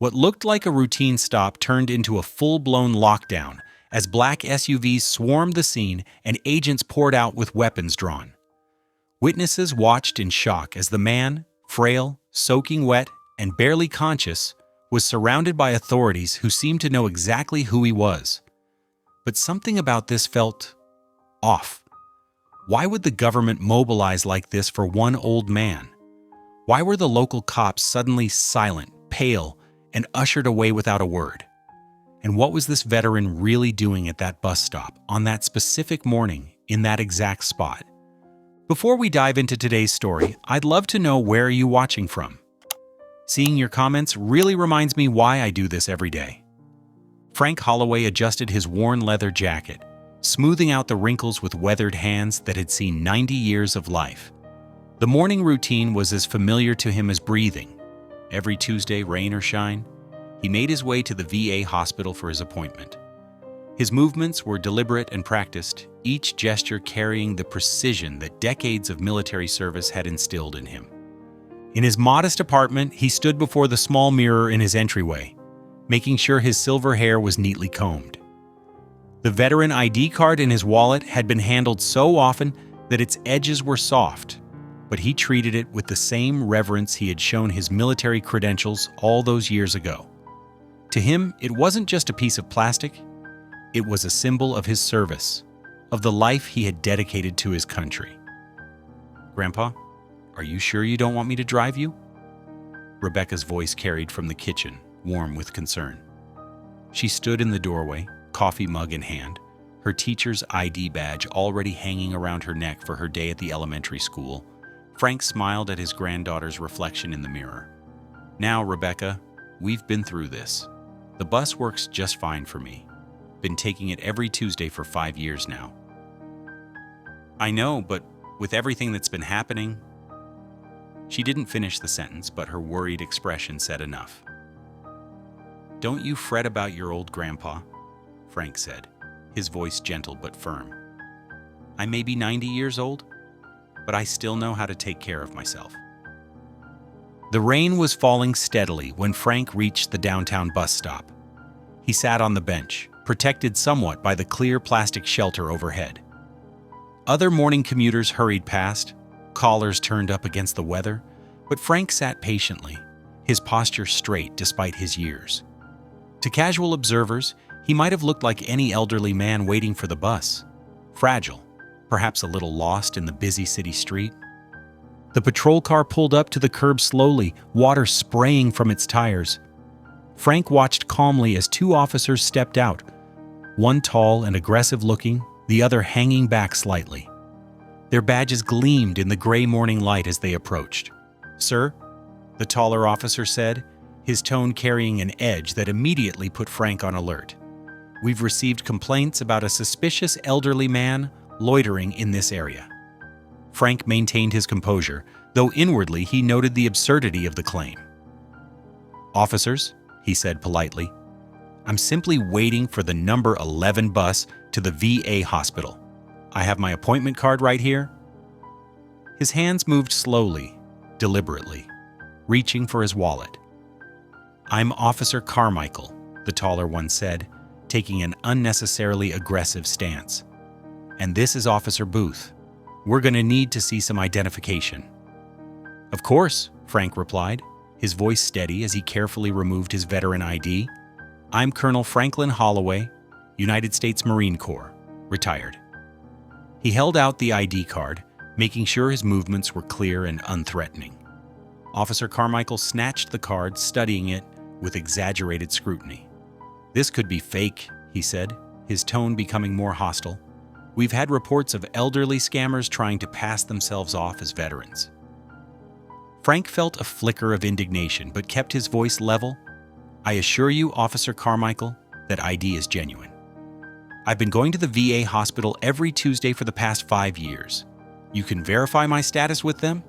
What looked like a routine stop turned into a full-blown lockdown as black SUVs swarmed the scene and agents poured out with weapons drawn. Witnesses watched in shock as the man, frail, soaking wet, and barely conscious, was surrounded by authorities who seemed to know exactly who he was. But something about this felt off. Why would the government mobilize like this for one old man? Why were the local cops suddenly silent, pale, and ushered away without a word? And what was this veteran really doing at that bus stop, on that specific morning, in that exact spot? Before we dive into today's story, I'd love to know where are you watching from. Seeing your comments really reminds me why I do this every day. Frank Holloway adjusted his worn leather jacket, smoothing out the wrinkles with weathered hands that had seen 90 years of life. The morning routine was as familiar to him as breathing. Every Tuesday, rain or shine, he made his way to the VA hospital for his appointment. His movements were deliberate and practiced, each gesture carrying the precision that decades of military service had instilled in him. In his modest apartment, he stood before the small mirror in his entryway, making sure his silver hair was neatly combed. The veteran ID card in his wallet had been handled so often that its edges were soft, but he treated it with the same reverence he had shown his military credentials all those years ago. To him, it wasn't just a piece of plastic, it was a symbol of his service, of the life he had dedicated to his country. "Grandpa, are you sure you don't want me to drive you?" Rebecca's voice carried from the kitchen, warm with concern. She stood in the doorway, coffee mug in hand, her teacher's ID badge already hanging around her neck for her day at the elementary school. Frank smiled at his granddaughter's reflection in the mirror. "Now, Rebecca, we've been through this. The bus works just fine for me. Been taking it every Tuesday for 5 years now." "I know, but with everything that's been happening..." She didn't finish the sentence, but her worried expression said enough. "Don't you fret about your old grandpa," Frank said, his voice gentle but firm. "I may be 90 years old, but I still know how to take care of myself." The rain was falling steadily when Frank reached the downtown bus stop. He sat on the bench, protected somewhat by the clear plastic shelter overhead. Other morning commuters hurried past, collars turned up against the weather, but Frank sat patiently, his posture straight despite his years. To casual observers, he might have looked like any elderly man waiting for the bus, fragile, perhaps a little lost in the busy city street. The patrol car pulled up to the curb slowly, water spraying from its tires. Frank watched calmly as 2 officers stepped out, one tall and aggressive-looking, the other hanging back slightly. Their badges gleamed in the gray morning light as they approached. "Sir," the taller officer said, his tone carrying an edge that immediately put Frank on alert. "We've received complaints about a suspicious elderly man loitering in this area." Frank maintained his composure, though inwardly he noted the absurdity of the claim. "Officers," he said politely, "I'm simply waiting for the number 11 bus to the VA hospital. I have my appointment card right here." His hands moved slowly, deliberately, reaching for his wallet. "I'm Officer Carmichael," the taller one said, taking an unnecessarily aggressive stance. "And this is Officer Booth. We're going to need to see some identification." "Of course," Frank replied, his voice steady as he carefully removed his veteran ID. "I'm Colonel Franklin Holloway, United States Marine Corps, retired." He held out the ID card, making sure his movements were clear and unthreatening. Officer Carmichael snatched the card, studying it with exaggerated scrutiny. "This could be fake," he said, his tone becoming more hostile. "We've had reports of elderly scammers trying to pass themselves off as veterans." Frank felt a flicker of indignation but kept his voice level. "I assure you, Officer Carmichael, that ID is genuine. I've been going to the VA hospital every Tuesday for the past 5 years. You can verify my status with them?"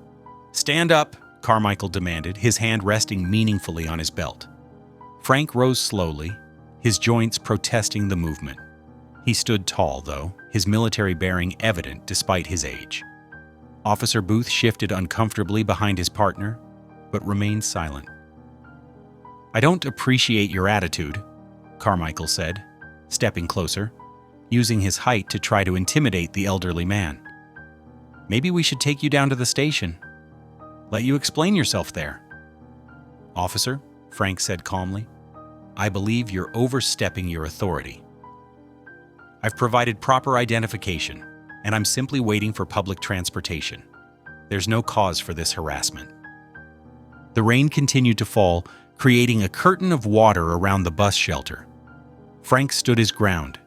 "Stand up," Carmichael demanded, his hand resting meaningfully on his belt. Frank rose slowly, his joints protesting the movement. He stood tall, though, his military bearing evident despite his age. Officer Booth shifted uncomfortably behind his partner, but remained silent. "I don't appreciate your attitude," Carmichael said, stepping closer, using his height to try to intimidate the elderly man. "Maybe we should take you down to the station. Let you explain yourself there." "Officer," Frank said calmly, "I believe you're overstepping your authority. I've provided proper identification, and I'm simply waiting for public transportation. There's no cause for this harassment." The rain continued to fall, creating a curtain of water around the bus shelter. Frank stood his ground,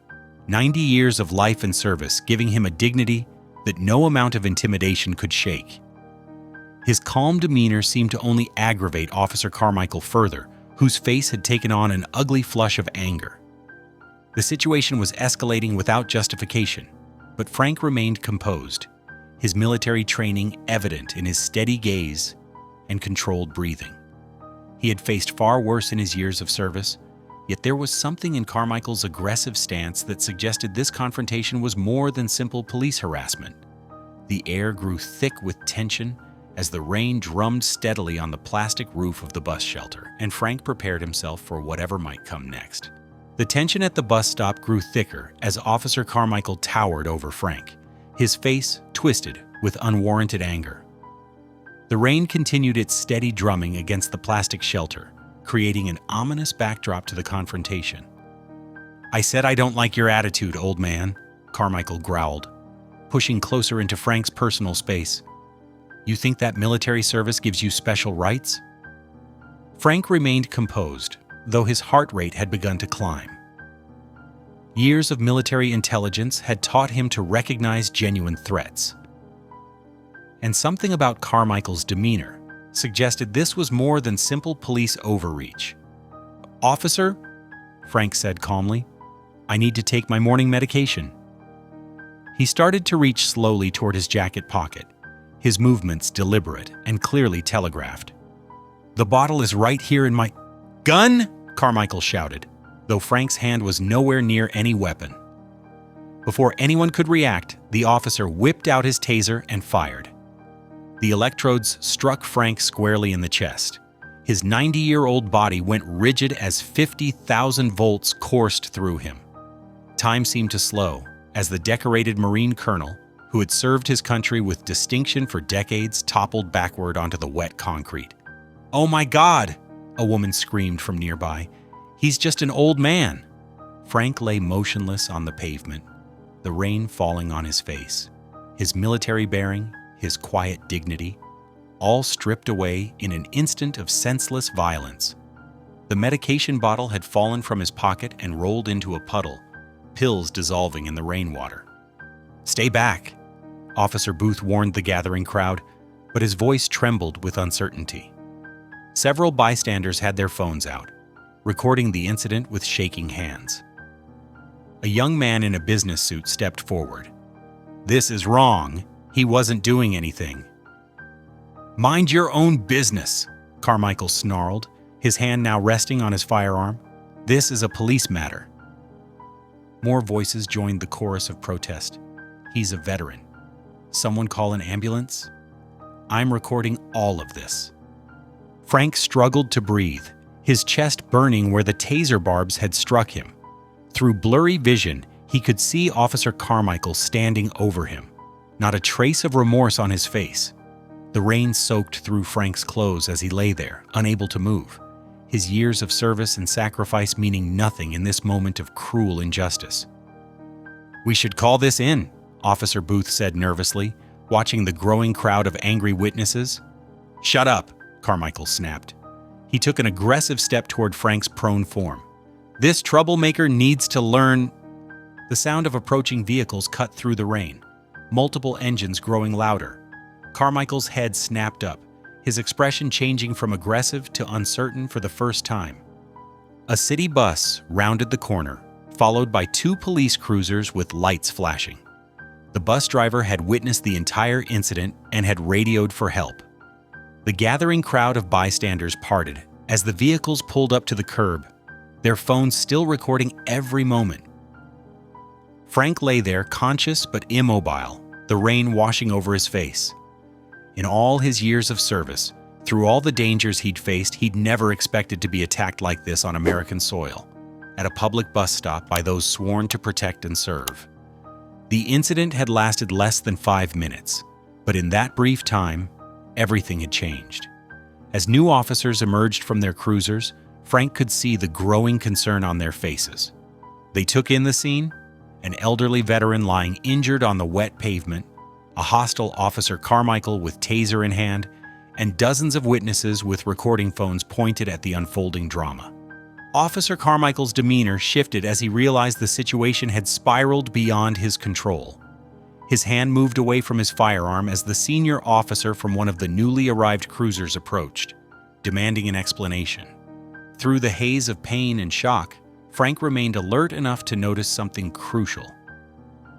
90 years of life and service giving him a dignity that no amount of intimidation could shake. His calm demeanor seemed to only aggravate Officer Carmichael further, whose face had taken on an ugly flush of anger. The situation was escalating without justification, but Frank remained composed, his military training evident in his steady gaze and controlled breathing. He had faced far worse in his years of service, yet there was something in Carmichael's aggressive stance that suggested this confrontation was more than simple police harassment. The air grew thick with tension as the rain drummed steadily on the plastic roof of the bus shelter, and Frank prepared himself for whatever might come next. The tension at the bus stop grew thicker as Officer Carmichael towered over Frank, his face twisted with unwarranted anger. The rain continued its steady drumming against the plastic shelter, creating an ominous backdrop to the confrontation. "I said I don't like your attitude, old man," Carmichael growled, pushing closer into Frank's personal space. "You think that military service gives you special rights?" Frank remained composed, though his heart rate had begun to climb. Years of military intelligence had taught him to recognize genuine threats. And something about Carmichael's demeanor suggested this was more than simple police overreach. "Officer," Frank said calmly, "I need to take my morning medication." He started to reach slowly toward his jacket pocket, his movements deliberate and clearly telegraphed. "The bottle is right here in my—" "Gun!" Carmichael shouted, though Frank's hand was nowhere near any weapon. Before anyone could react, the officer whipped out his taser and fired. The electrodes struck Frank squarely in the chest. His 90-year-old body went rigid as 50,000 volts coursed through him. Time seemed to slow as the decorated Marine colonel, who had served his country with distinction for decades, toppled backward onto the wet concrete. "Oh my God!" a woman screamed from nearby. "He's just an old man." Frank lay motionless on the pavement, the rain falling on his face. His military bearing, his quiet dignity, all stripped away in an instant of senseless violence. The medication bottle had fallen from his pocket and rolled into a puddle, pills dissolving in the rainwater. "Stay back," Officer Booth warned the gathering crowd, but his voice trembled with uncertainty. Several bystanders had their phones out, recording the incident with shaking hands. A young man in a business suit stepped forward. "This is wrong. He wasn't doing anything." "Mind your own business," Carmichael snarled, his hand now resting on his firearm. "This is a police matter." More voices joined the chorus of protest. "He's a veteran. Someone call an ambulance? I'm recording all of this." Frank struggled to breathe, his chest burning where the taser barbs had struck him. Through blurry vision, he could see Officer Carmichael standing over him, not a trace of remorse on his face. The rain soaked through Frank's clothes as he lay there, unable to move, his years of service and sacrifice meaning nothing in this moment of cruel injustice. "We should call this in," Officer Booth said nervously, watching the growing crowd of angry witnesses. "Shut up," Carmichael snapped. He took an aggressive step toward Frank's prone form. "This troublemaker needs to learn—" The sound of approaching vehicles cut through the rain, multiple engines growing louder. Carmichael's head snapped up, his expression changing from aggressive to uncertain for the first time. A city bus rounded the corner, followed by two police cruisers with lights flashing. The bus driver had witnessed the entire incident and had radioed for help. The gathering crowd of bystanders parted as the vehicles pulled up to the curb, their phones still recording every moment. Frank lay there, conscious but immobile, the rain washing over his face. In all his years of service, Through all the dangers he'd faced, he'd never expected to be attacked like this on American soil, at a public bus stop by those sworn to protect and serve. The incident had lasted less than 5 minutes, but in that brief time, everything had changed. As new officers emerged from their cruisers, Frank could see the growing concern on their faces. They took in the scene: an elderly veteran lying injured on the wet pavement, a hostile Officer Carmichael with taser in hand, and dozens of witnesses with recording phones pointed at the unfolding drama. Officer Carmichael's demeanor shifted as he realized the situation had spiraled beyond his control. His hand moved away from his firearm as the senior officer from one of the newly arrived cruisers approached, demanding an explanation. Through the haze of pain and shock, Frank remained alert enough to notice something crucial.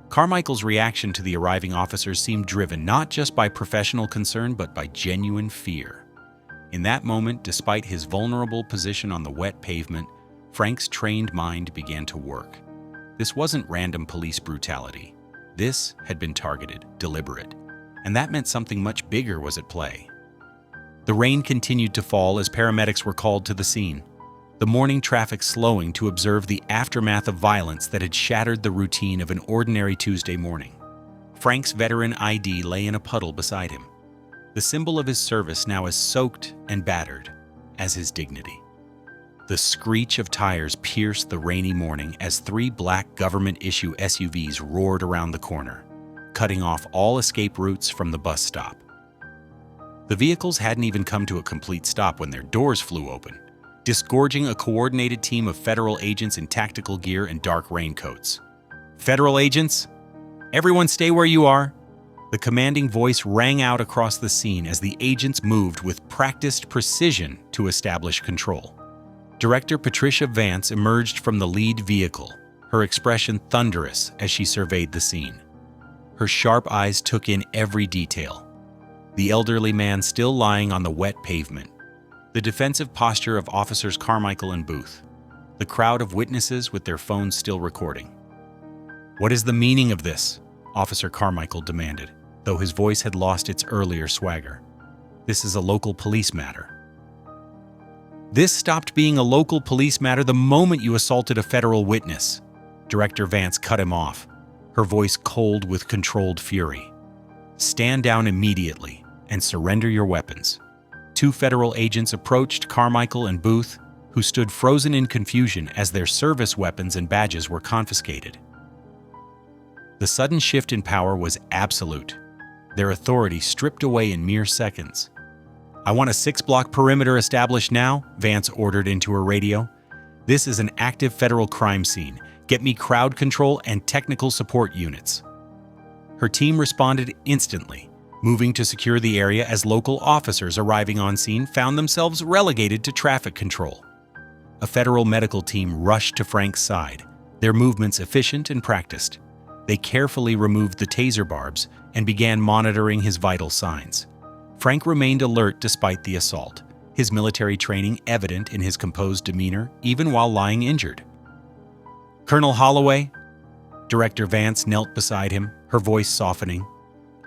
Carmichael's reaction to the arriving officers seemed driven not just by professional concern but by genuine fear. In that moment, despite his vulnerable position on the wet pavement, Frank's trained mind began to work. This wasn't random police brutality. This had been targeted, deliberate, and that meant something much bigger was at play. The rain continued to fall as paramedics were called to the scene, the morning traffic slowing to observe the aftermath of violence that had shattered the routine of an ordinary Tuesday morning. Frank's veteran ID lay in a puddle beside him, the symbol of his service now as soaked and battered as his dignity. The screech of tires pierced the rainy morning as 3 black government-issue SUVs roared around the corner, cutting off all escape routes from the bus stop. The vehicles hadn't even come to a complete stop when their doors flew open, disgorging a coordinated team of federal agents in tactical gear and dark raincoats. "Federal agents, everyone stay where you are!" The commanding voice rang out across the scene as the agents moved with practiced precision to establish control. Director Patricia Vance emerged from the lead vehicle, her expression thunderous as she surveyed the scene. Her sharp eyes took in every detail: the elderly man still lying on the wet pavement, the defensive posture of Officers Carmichael and Booth, the crowd of witnesses with their phones still recording. "What is the meaning of this?" Officer Carmichael demanded, though his voice had lost its earlier swagger. "This is a local police matter." "This stopped being a local police matter the moment you assaulted a federal witness." Director Vance cut him off, her voice cold with controlled fury. "Stand down immediately and surrender your weapons." 2 federal agents approached Carmichael and Booth, who stood frozen in confusion as their service weapons and badges were confiscated. The sudden shift in power was absolute, their authority stripped away in mere seconds. "I want a 6-block perimeter established now," Vance ordered into her radio. "This is an active federal crime scene. Get me crowd control and technical support units." Her team responded instantly, moving to secure the area as local officers arriving on scene found themselves relegated to traffic control. A federal medical team rushed to Frank's side, their movements efficient and practiced. They carefully removed the taser barbs and began monitoring his vital signs. Frank remained alert despite the assault, his military training evident in his composed demeanor even while lying injured. "Colonel Holloway," Director Vance knelt beside him, her voice softening.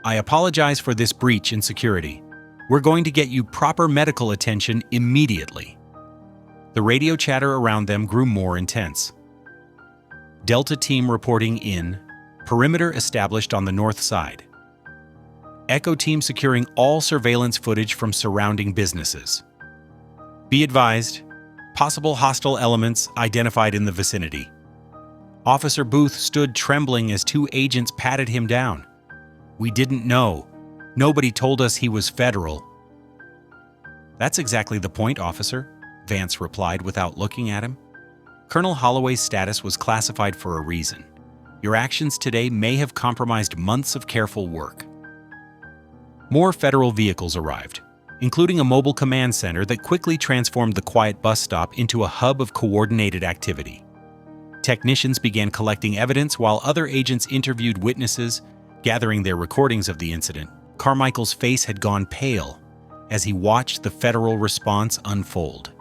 "I apologize for this breach in security. We're going to get you proper medical attention immediately." The radio chatter around them grew more intense. "Delta team reporting in. Perimeter established on the north side. Echo team securing all surveillance footage from surrounding businesses. Be advised, possible hostile elements identified in the vicinity." Officer Booth stood trembling as 2 agents patted him down. "We didn't know. Nobody told us he was federal." "That's exactly the point, officer," Vance replied without looking at him. "Colonel Holloway's status was classified for a reason. Your actions today may have compromised months of careful work." More federal vehicles arrived, including a mobile command center that quickly transformed the quiet bus stop into a hub of coordinated activity. Technicians began collecting evidence while other agents interviewed witnesses, gathering their recordings of the incident. Carmichael's face had gone pale as he watched the federal response unfold.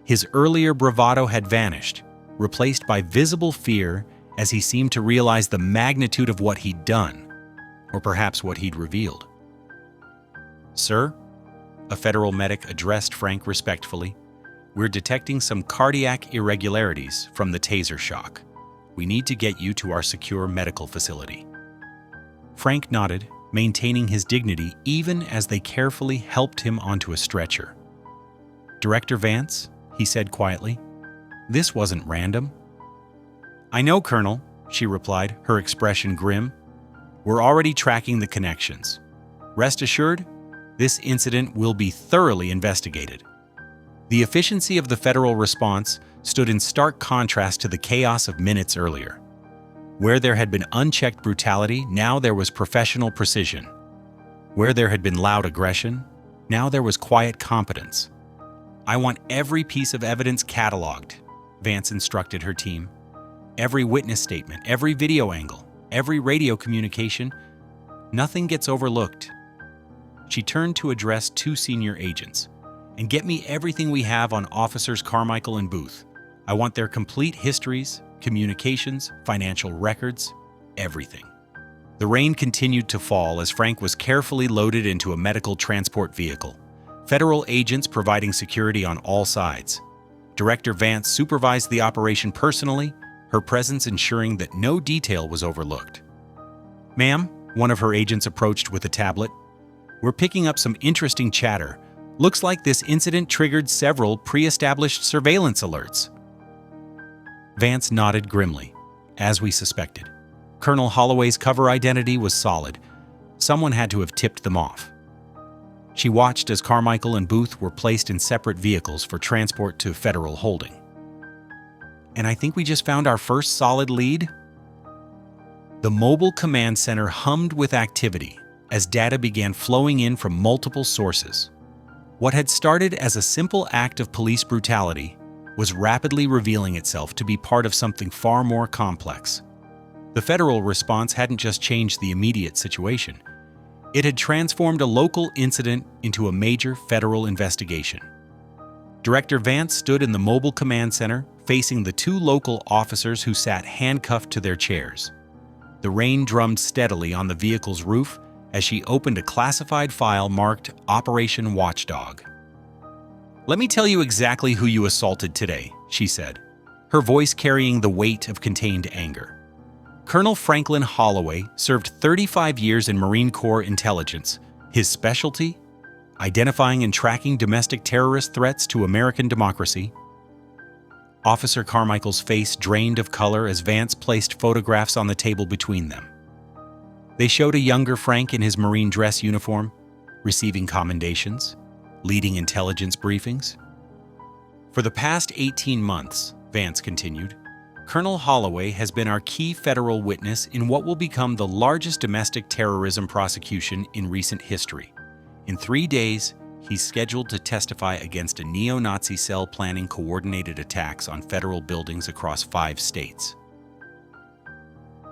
His earlier bravado had vanished, replaced by visible fear as he seemed to realize the magnitude of what he'd done, or perhaps what he'd revealed. "Sir?" a federal medic addressed Frank respectfully. "We're detecting some cardiac irregularities from the taser shock. We need to get you to our secure medical facility." Frank nodded, maintaining his dignity even as they carefully helped him onto a stretcher. "Director Vance," he said quietly, "this wasn't random." "I know, Colonel," she replied, her expression grim. "We're already tracking the connections. Rest assured, this incident will be thoroughly investigated." The efficiency of the federal response stood in stark contrast to the chaos of minutes earlier. Where there had been unchecked brutality, now there was professional precision. Where there had been loud aggression, now there was quiet competence. "I want every piece of evidence cataloged," Vance instructed her team. "Every witness statement, every video angle, every radio communication. Nothing gets overlooked." She turned to address two senior agents. "And get me everything we have on Officers Carmichael and Booth. I want their complete histories, communications, financial records, everything." The rain continued to fall as Frank was carefully loaded into a medical transport vehicle, federal agents providing security on all sides. Director Vance supervised the operation personally, her presence ensuring that no detail was overlooked. "Ma'am," one of her agents approached with a tablet, "we're picking up some interesting chatter. Looks like this incident triggered several pre-established surveillance alerts." Vance nodded grimly. "As we suspected. Colonel Holloway's cover identity was solid. Someone had to have tipped them off." She watched as Carmichael and Booth were placed in separate vehicles for transport to federal holding. "And I think we just found our first solid lead." The mobile command center hummed with activity as data began flowing in from multiple sources. What had started as a simple act of police brutality was rapidly revealing itself to be part of something far more complex. The federal response hadn't just changed the immediate situation. It had transformed a local incident into a major federal investigation. Director Vance stood in the mobile command center, facing the two local officers who sat handcuffed to their chairs. The rain drummed steadily on the vehicle's roof as she opened a classified file marked Operation Watchdog. "Let me tell you exactly who you assaulted today," she said, her voice carrying the weight of contained anger. Colonel Franklin Holloway served 35 years in Marine Corps intelligence. His specialty? Identifying and tracking domestic terrorist threats to American democracy. Officer Carmichael's face drained of color as Vance placed photographs on the table between them. They showed a younger Frank in his Marine dress uniform, receiving commendations, leading intelligence briefings. "For the past 18 months, Vance continued, Colonel Holloway has been our key federal witness in what will become the largest domestic terrorism prosecution in recent history. In 3 days, he's scheduled to testify against a neo-Nazi cell planning coordinated attacks on federal buildings across 5 states.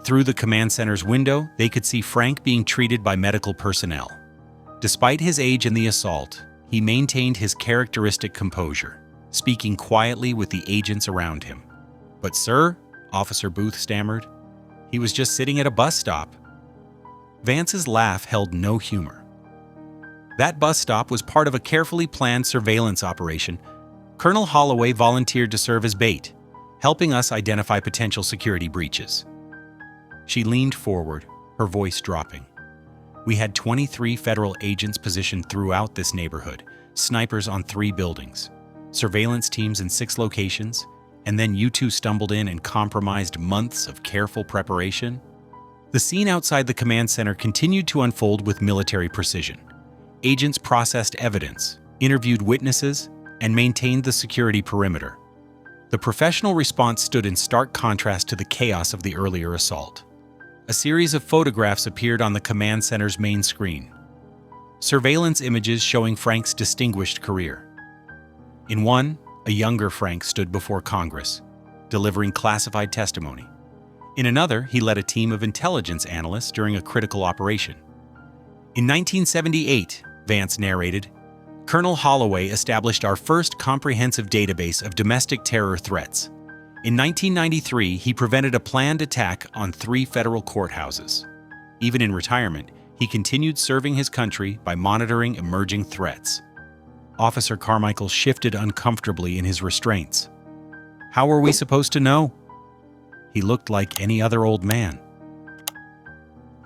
Through the command center's window, they could see Frank being treated by medical personnel. Despite his age in the assault, he maintained his characteristic composure, speaking quietly with the agents around him. "But sir," Officer Booth stammered, "he was just sitting at a bus stop." Vance's laugh held no humor. "That bus stop was part of a carefully planned surveillance operation. Colonel Holloway volunteered to serve as bait, helping us identify potential security breaches." She leaned forward, her voice dropping. "We had 23 federal agents positioned throughout this neighborhood, snipers on 3 buildings, surveillance teams in 6 locations, and then you two stumbled in and compromised months of careful preparation." The scene outside the command center continued to unfold with military precision. Agents processed evidence, interviewed witnesses, and maintained the security perimeter. The professional response stood in stark contrast to the chaos of the earlier assault. A series of photographs appeared on the command center's main screen. Surveillance images showing Frank's distinguished career. In one, a younger Frank stood before Congress, delivering classified testimony. In another, he led a team of intelligence analysts during a critical operation. "In 1978, Vance narrated, Colonel Holloway established our first comprehensive database of domestic terror threats. In 1993, he prevented a planned attack on 3 federal courthouses. Even in retirement, he continued serving his country by monitoring emerging threats. Officer Carmichael shifted uncomfortably in his restraints. How were we supposed to know? He looked like any other old man.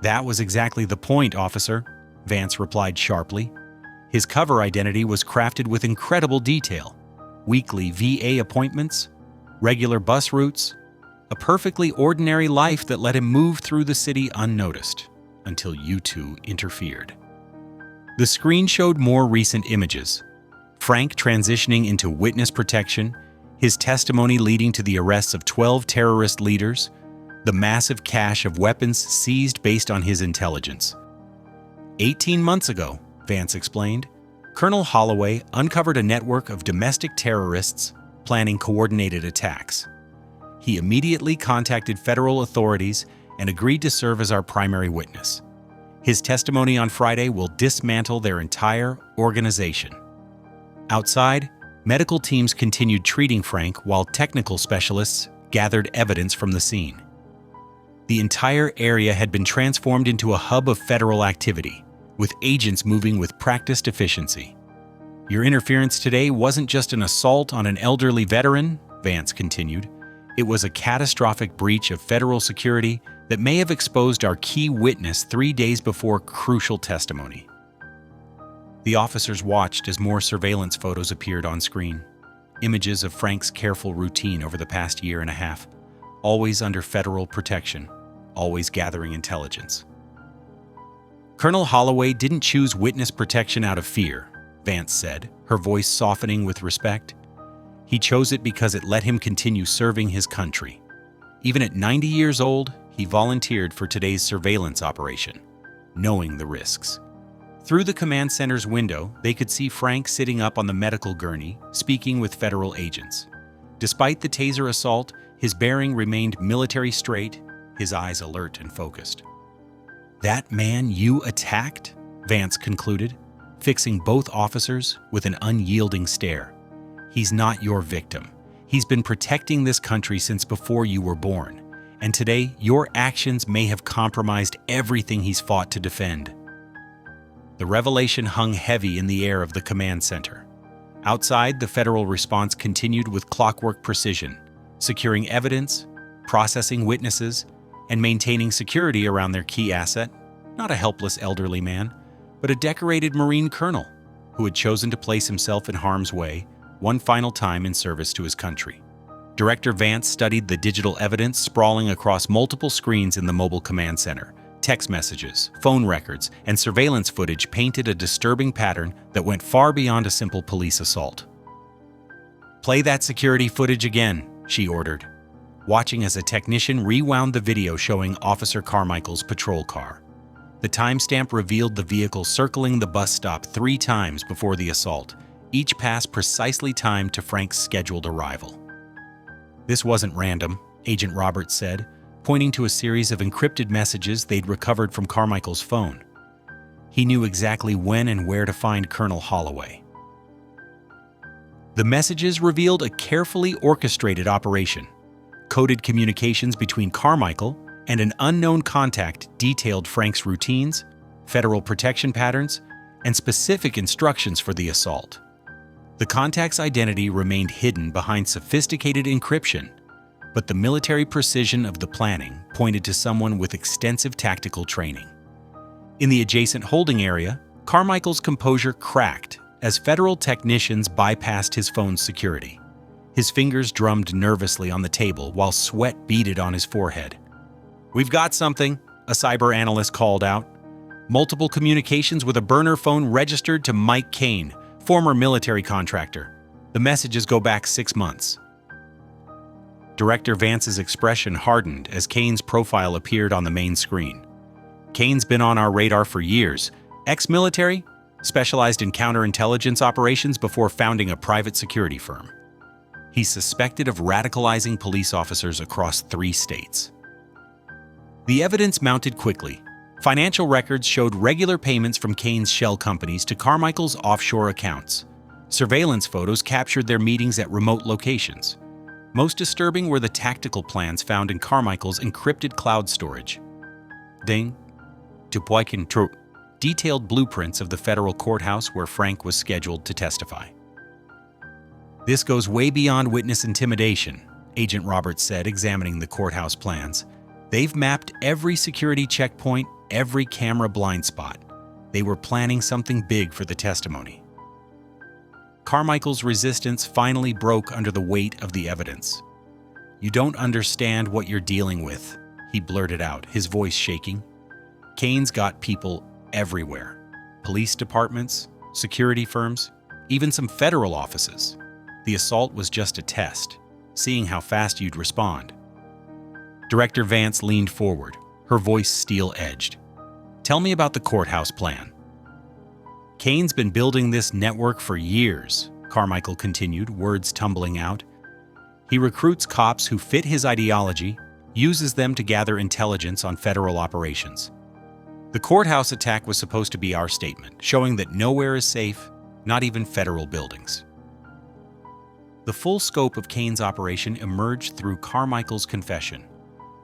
That was exactly the point, officer, Vance replied sharply. His cover identity was crafted with incredible detail. Weekly VA appointments, regular bus routes, a perfectly ordinary life that let him move through the city unnoticed, until you two interfered. The screen showed more recent images. Frank transitioning into witness protection, his testimony leading to the arrests of 12 terrorist leaders, the massive cache of weapons seized based on his intelligence. 18 months ago, Vance explained, Colonel Holloway uncovered a network of domestic terrorists planning coordinated attacks. He immediately contacted federal authorities and agreed to serve as our primary witness. His testimony on Friday will dismantle their entire organization. Outside, medical teams continued treating Frank while technical specialists gathered evidence from the scene. The entire area had been transformed into a hub of federal activity, with agents moving with practiced efficiency. Your interference today wasn't just an assault on an elderly veteran, Vance continued. It was a catastrophic breach of federal security that may have exposed our key witness 3 days before crucial testimony. The officers watched as more surveillance photos appeared on screen. Images of Frank's careful routine over the past year and a half, always under federal protection, always gathering intelligence. Colonel Holloway didn't choose witness protection out of fear, Vance said, her voice softening with respect. He chose it because it let him continue serving his country. Even at 90 years old, he volunteered for today's surveillance operation, knowing the risks. Through the command center's window, they could see Frank sitting up on the medical gurney, speaking with federal agents. Despite the taser assault, his bearing remained military straight, his eyes alert and focused. That man you attacked? Vance concluded, fixing both officers with an unyielding stare. He's not your victim. He's been protecting this country since before you were born, and today your actions may have compromised everything he's fought to defend. The revelation hung heavy in the air of the command center. Outside, the federal response continued with clockwork precision, securing evidence, processing witnesses, and maintaining security around their key asset, not a helpless elderly man, but a decorated Marine colonel who had chosen to place himself in harm's way one final time in service to his country. Director Vance studied the digital evidence sprawling across multiple screens in the mobile command center. Text messages, phone records, and surveillance footage painted a disturbing pattern that went far beyond a simple police assault. "Play that security footage again," she ordered, watching as a technician rewound the video showing Officer Carmichael's patrol car. The timestamp revealed the vehicle circling the bus stop 3 times before the assault, each pass precisely timed to Frank's scheduled arrival. "This wasn't random," Agent Roberts said, pointing to a series of encrypted messages they'd recovered from Carmichael's phone. He knew exactly when and where to find Colonel Holloway. The messages revealed a carefully orchestrated operation. Coded communications between Carmichael and an unknown contact detailed Frank's routines, federal protection patterns, and specific instructions for the assault. The contact's identity remained hidden behind sophisticated encryption, but the military precision of the planning pointed to someone with extensive tactical training. In the adjacent holding area, Carmichael's composure cracked as federal technicians bypassed his phone's security. His fingers drummed nervously on the table while sweat beaded on his forehead. "We've got something," a cyber analyst called out. "Multiple communications with a burner phone registered to Mike Kane, former military contractor. The messages go back 6 months. Director Vance's expression hardened as Kane's profile appeared on the main screen. Kane's been on our radar for years. Ex-military, specialized in counterintelligence operations before founding a private security firm. He's suspected of radicalizing police officers across 3 states. The evidence mounted quickly. Financial records showed regular payments from Kane's shell companies to Carmichael's offshore accounts. Surveillance photos captured their meetings at remote locations. Most disturbing were the tactical plans found in Carmichael's encrypted cloud storage. Ding. Tu poikin tru. detailed blueprints of the federal courthouse where Frank was scheduled to testify. "This goes way beyond witness intimidation," Agent Roberts said, examining the courthouse plans. "They've mapped every security checkpoint, every camera blind spot. They were planning something big for the testimony." Carmichael's resistance finally broke under the weight of the evidence. "You don't understand what you're dealing with," he blurted out, his voice shaking. "Kane's got people everywhere. Police departments, security firms, even some federal offices. The assault was just a test, seeing how fast you'd respond." Director Vance leaned forward, her voice steel-edged. "Tell me about the courthouse plan." "Kane's been building this network for years," Carmichael continued, words tumbling out. "He recruits cops who fit his ideology, uses them to gather intelligence on federal operations. The courthouse attack was supposed to be our statement, showing that nowhere is safe, not even federal buildings." The full scope of Kane's operation emerged through Carmichael's confession.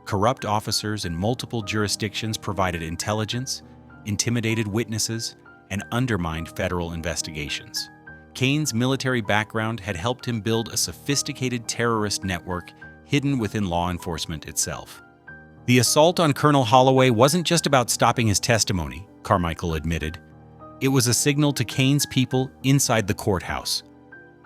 Corrupt officers in multiple jurisdictions provided intelligence, intimidated witnesses, and undermined federal investigations. Kane's military background had helped him build a sophisticated terrorist network hidden within law enforcement itself. "The assault on Colonel Holloway wasn't just about stopping his testimony," Carmichael admitted. "It was a signal to Kane's people inside the courthouse.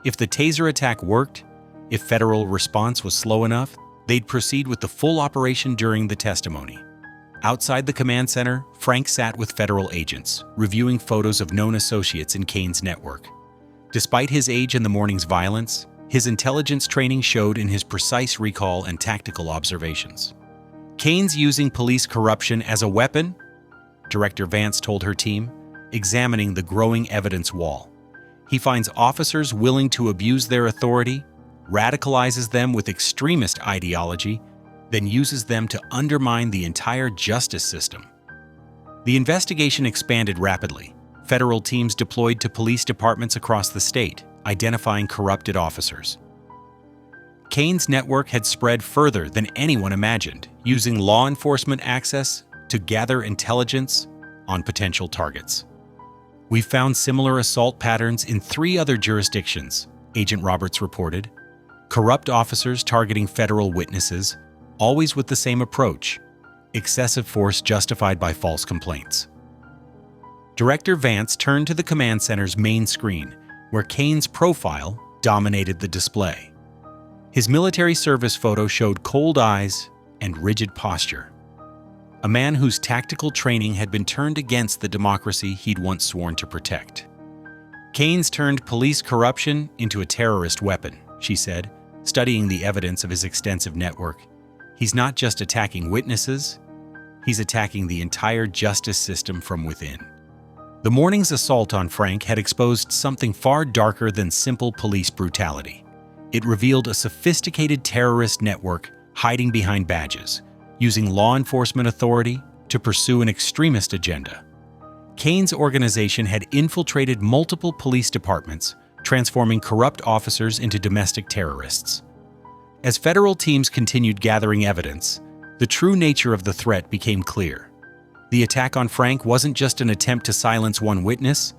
If the taser attack worked, if federal response was slow enough, they'd proceed with the full operation during the testimony." Outside the command center, Frank sat with federal agents, reviewing photos of known associates in Kane's network. Despite his age and the morning's violence, his intelligence training showed in his precise recall and tactical observations. "Kane's using police corruption as a weapon," Director Vance told her team, examining the growing evidence wall. "He finds officers willing to abuse their authority, radicalizes them with extremist ideology, then uses them to undermine the entire justice system." The investigation expanded rapidly. Federal teams deployed to police departments across the state, identifying corrupted officers. Kane's network had spread further than anyone imagined, using law enforcement access to gather intelligence on potential targets. "We found similar assault patterns in 3 other jurisdictions," Agent Roberts reported. "Corrupt officers targeting federal witnesses, always with the same approach: excessive force justified by false complaints." Director Vance turned to the command center's main screen, where Kane's profile dominated the display. His military service photo showed cold eyes and rigid posture. A man whose tactical training had been turned against the democracy he'd once sworn to protect. "Kane's turned police corruption into a terrorist weapon," she said, studying the evidence of his extensive network. "He's not just attacking witnesses, he's attacking the entire justice system from within." The morning's assault on Frank had exposed something far darker than simple police brutality. It revealed a sophisticated terrorist network hiding behind badges, using law enforcement authority to pursue an extremist agenda. Kane's organization had infiltrated multiple police departments, transforming corrupt officers into domestic terrorists. As federal teams continued gathering evidence, the true nature of the threat became clear. The attack on Frank wasn't just an attempt to silence one witness,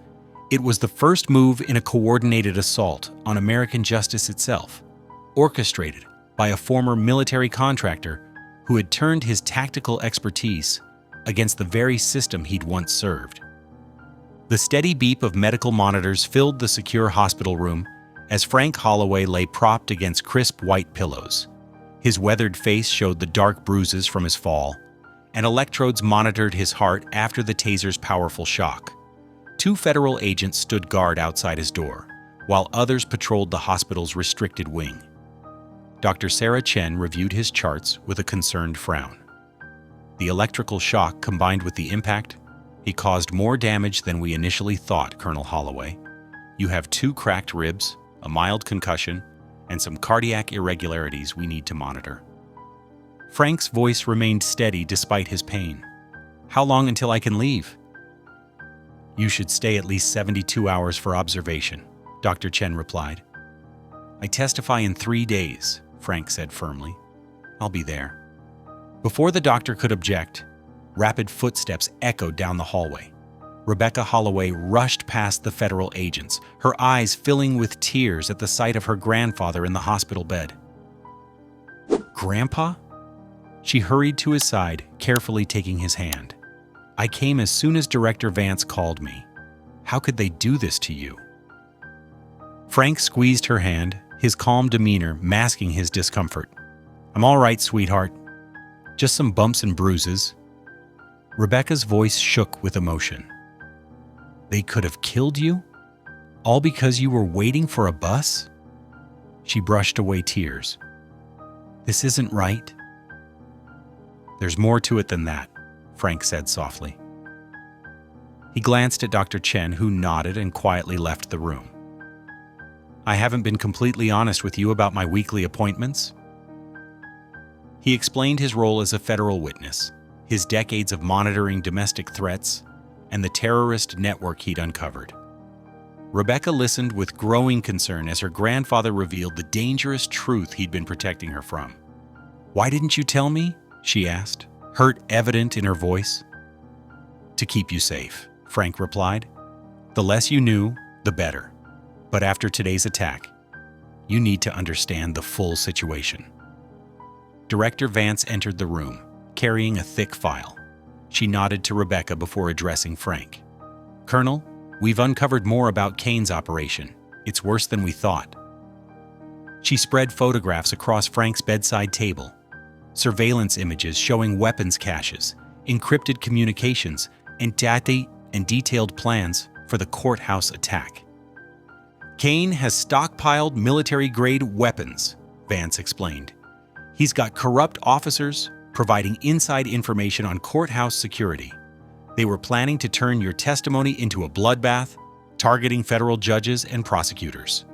it was the first move in a coordinated assault on American justice itself, orchestrated by a former military contractor who had turned his tactical expertise against the very system he'd once served. The steady beep of medical monitors filled the secure hospital room as Frank Holloway lay propped against crisp white pillows. His weathered face showed the dark bruises from his fall, and electrodes monitored his heart after the taser's powerful shock. 2 federal agents stood guard outside his door, while others patrolled the hospital's restricted wing. Dr. Sarah Chen reviewed his charts with a concerned frown. The electrical shock combined with the impact, he caused more damage than we initially thought, Colonel Holloway. You have 2 cracked ribs, a mild concussion, and some cardiac irregularities we need to monitor. Frank's voice remained steady despite his pain. "How long until I can leave?" "You should stay at least 72 hours for observation," Dr. Chen replied. "I testify in 3 days," Frank said firmly. "I'll be there." Before the doctor could object, rapid footsteps echoed down the hallway. Rebecca Holloway rushed past the federal agents, her eyes filling with tears at the sight of her grandfather in the hospital bed. "Grandpa?" She hurried to his side, carefully taking his hand. "I came as soon as Director Vance called me. How could they do this to you?" Frank squeezed her hand, his calm demeanor masking his discomfort. "I'm all right, sweetheart. Just some bumps and bruises." Rebecca's voice shook with emotion. "They could have killed you? All because you were waiting for a bus?" She brushed away tears. "This isn't right." "There's more to it than that," Frank said softly. He glanced at Dr. Chen, who nodded and quietly left the room. "I haven't been completely honest with you about my weekly appointments." He explained his role as a federal witness, his decades of monitoring domestic threats, and the terrorist network he'd uncovered. Rebecca listened with growing concern as her grandfather revealed the dangerous truth he'd been protecting her from. "Why didn't you tell me?" she asked, hurt evident in her voice. "To keep you safe," Frank replied. "The less you knew, the better. But after today's attack, you need to understand the full situation." Director Vance entered the room, carrying a thick file. She nodded to Rebecca before addressing Frank. "Colonel, we've uncovered more about Kane's operation. It's worse than we thought." She spread photographs across Frank's bedside table, surveillance images showing weapons caches, encrypted communications, and detailed plans for the courthouse attack. "Kane has stockpiled military-grade weapons," Vance explained. "He's got corrupt officers providing inside information on courthouse security. They were planning to turn your testimony into a bloodbath, targeting federal judges and prosecutors."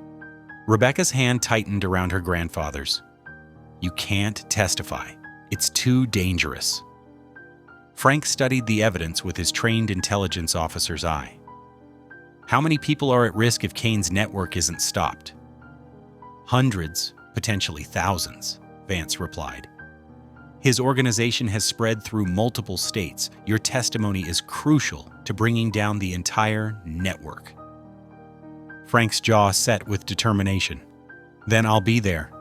Rebecca's hand tightened around her grandfather's. "You can't testify. It's too dangerous." Frank studied the evidence with his trained intelligence officer's eye. "How many people are at risk if Kane's network isn't stopped?" "Hundreds, potentially thousands," Vance replied. "His organization has spread through multiple states. Your testimony is crucial to bringing down the entire network." Frank's jaw set with determination. "Then I'll be there."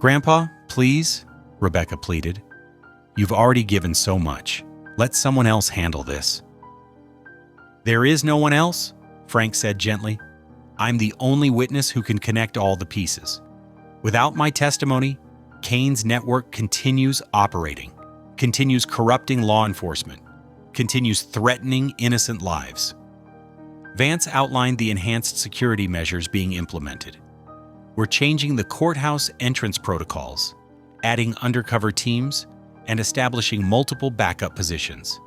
"Grandpa, please," Rebecca pleaded. "You've already given so much. Let someone else handle this." "There is no one else," Frank said gently. "I'm the only witness who can connect all the pieces. Without my testimony, Kane's network continues operating, continues corrupting law enforcement, continues threatening innocent lives." Vance outlined the enhanced security measures being implemented. "We're changing the courthouse entrance protocols, adding undercover teams, and establishing multiple backup positions.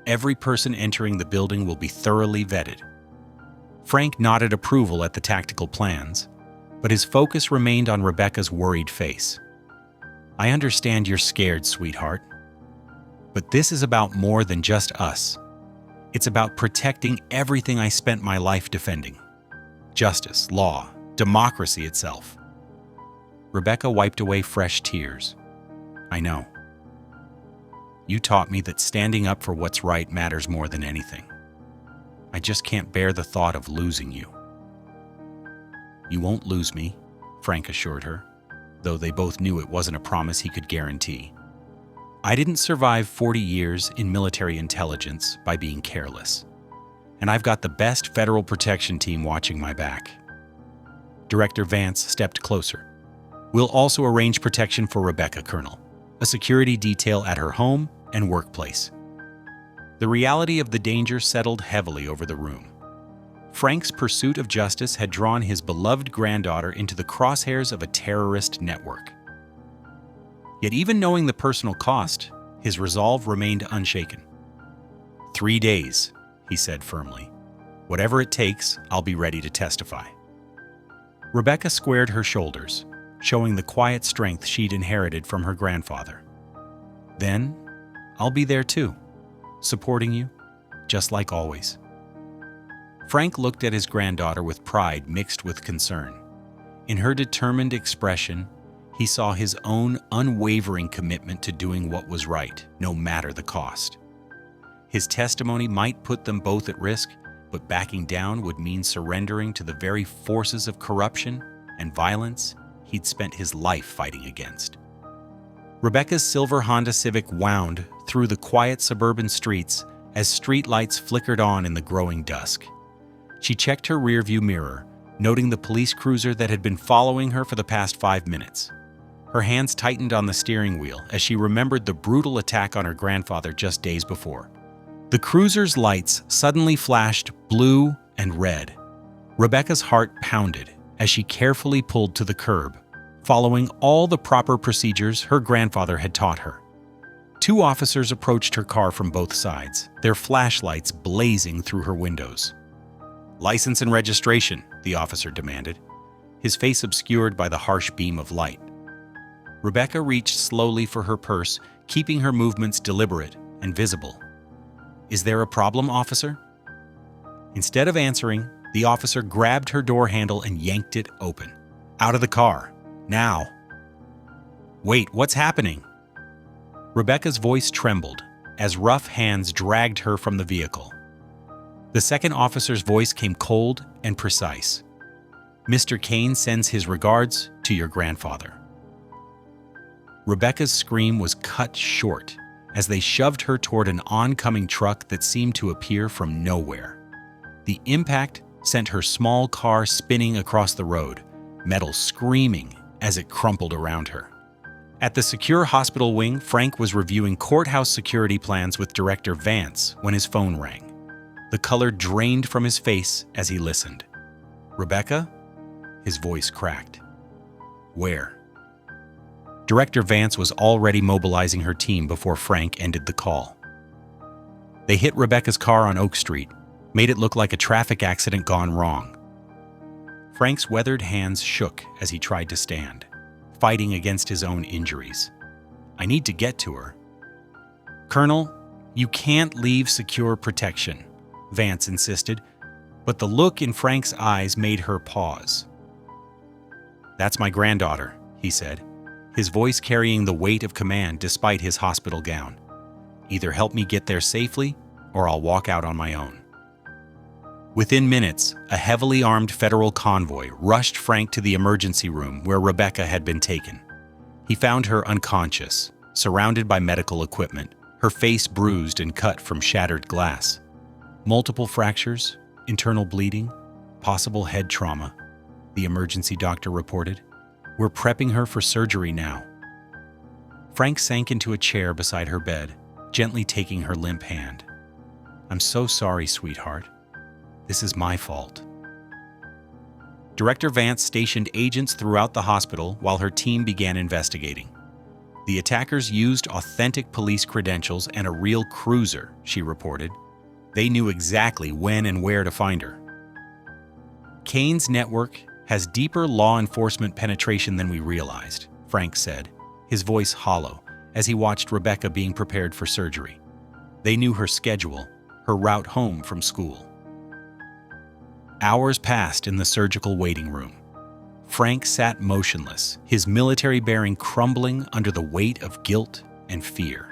Every person entering the building will be thoroughly vetted." Frank nodded approval at the tactical plans, but his focus remained on Rebecca's worried face. "I understand you're scared, sweetheart. But this is about more than just us. It's about protecting everything I spent my life defending. Justice, law, democracy itself." Rebecca wiped away fresh tears. "I know. You taught me that standing up for what's right matters more than anything. I just can't bear the thought of losing you." "You won't lose me," Frank assured her, though they both knew it wasn't a promise he could guarantee. "I didn't survive 40 years in military intelligence by being careless, and I've got the best federal protection team watching my back." Director Vance stepped closer. "We'll also arrange protection for Rebecca, Colonel, a security detail at her home and workplace." The reality of the danger settled heavily over the room. Frank's pursuit of justice had drawn his beloved granddaughter into the crosshairs of a terrorist network. Yet even knowing the personal cost, his resolve remained unshaken. 3 days, he said firmly. "Whatever it takes, I'll be ready to testify." Rebecca squared her shoulders, showing the quiet strength she'd inherited from her grandfather. "Then, I'll be there too, supporting you, just like always." Frank looked at his granddaughter with pride mixed with concern. In her determined expression, he saw his own unwavering commitment to doing what was right, no matter the cost. His testimony might put them both at risk, but backing down would mean surrendering to the very forces of corruption and violence he'd spent his life fighting against. Rebecca's silver Honda Civic wound through the quiet suburban streets as streetlights flickered on in the growing dusk. She checked her rearview mirror, noting the police cruiser that had been following her for the past 5 minutes. Her hands tightened on the steering wheel as she remembered the brutal attack on her grandfather just days before. The cruiser's lights suddenly flashed blue and red. Rebecca's heart pounded as she carefully pulled to the curb, following all the proper procedures her grandfather had taught her. 2 officers approached her car from both sides, their flashlights blazing through her windows. "License and registration," the officer demanded, his face obscured by the harsh beam of light. Rebecca reached slowly for her purse, keeping her movements deliberate and visible. "Is there a problem, officer?" Instead of answering, the officer grabbed her door handle and yanked it open. "Out of the car, now." "Wait, what's happening?" Rebecca's voice trembled as rough hands dragged her from the vehicle. The second officer's voice came cold and precise. "Mr. Kane sends his regards to your grandfather." Rebecca's scream was cut short as they shoved her toward an oncoming truck that seemed to appear from nowhere. The impact sent her small car spinning across the road, metal screaming as it crumpled around her. At the secure hospital wing, Frank was reviewing courthouse security plans with Director Vance when his phone rang. The color drained from his face as he listened. "Rebecca?" His voice cracked. "Where?" Director Vance was already mobilizing her team before Frank ended the call. They hit Rebecca's car on Oak Street, made it look like a traffic accident gone wrong. Frank's weathered hands shook as he tried to stand, fighting against his own injuries. "I need to get to her." "Colonel, you can't leave secure protection," Vance insisted, but the look in Frank's eyes made her pause. "That's my granddaughter," he said, his voice carrying the weight of command despite his hospital gown. "Either help me get there safely, or I'll walk out on my own." Within minutes, a heavily armed federal convoy rushed Frank to the emergency room where Rebecca had been taken. He found her unconscious, surrounded by medical equipment, her face bruised and cut from shattered glass. Multiple fractures, internal bleeding, possible head trauma, the emergency doctor reported. "We're prepping her for surgery now." Frank sank into a chair beside her bed, gently taking her limp hand. "I'm so sorry, sweetheart. This is my fault." Director Vance stationed agents throughout the hospital while her team began investigating. The attackers used authentic police credentials and a real cruiser, she reported. They knew exactly when and where to find her. "Kane's network has deeper law enforcement penetration than we realized," Frank said, his voice hollow, as he watched Rebecca being prepared for surgery. They knew her schedule, her route home from school. Hours passed in the surgical waiting room. Frank sat motionless, his military bearing crumbling under the weight of guilt and fear.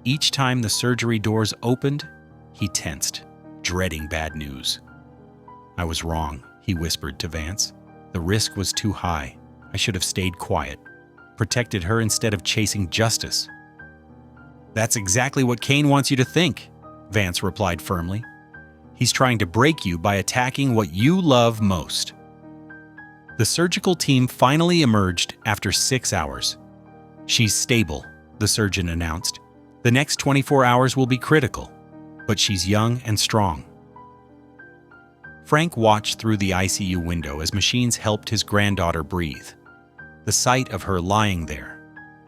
Each time the surgery doors opened, he tensed, dreading bad news. "I was wrong," he whispered to Vance. "The risk was too high. I should have stayed quiet, protected her instead of chasing justice." "That's exactly what Kane wants you to think," Vance replied firmly. "He's trying to break you by attacking what you love most." The surgical team finally emerged after 6 hours. "She's stable," the surgeon announced. "The next 24 hours will be critical, but she's young and strong." Frank watched through the ICU window as machines helped his granddaughter breathe. The sight of her lying there,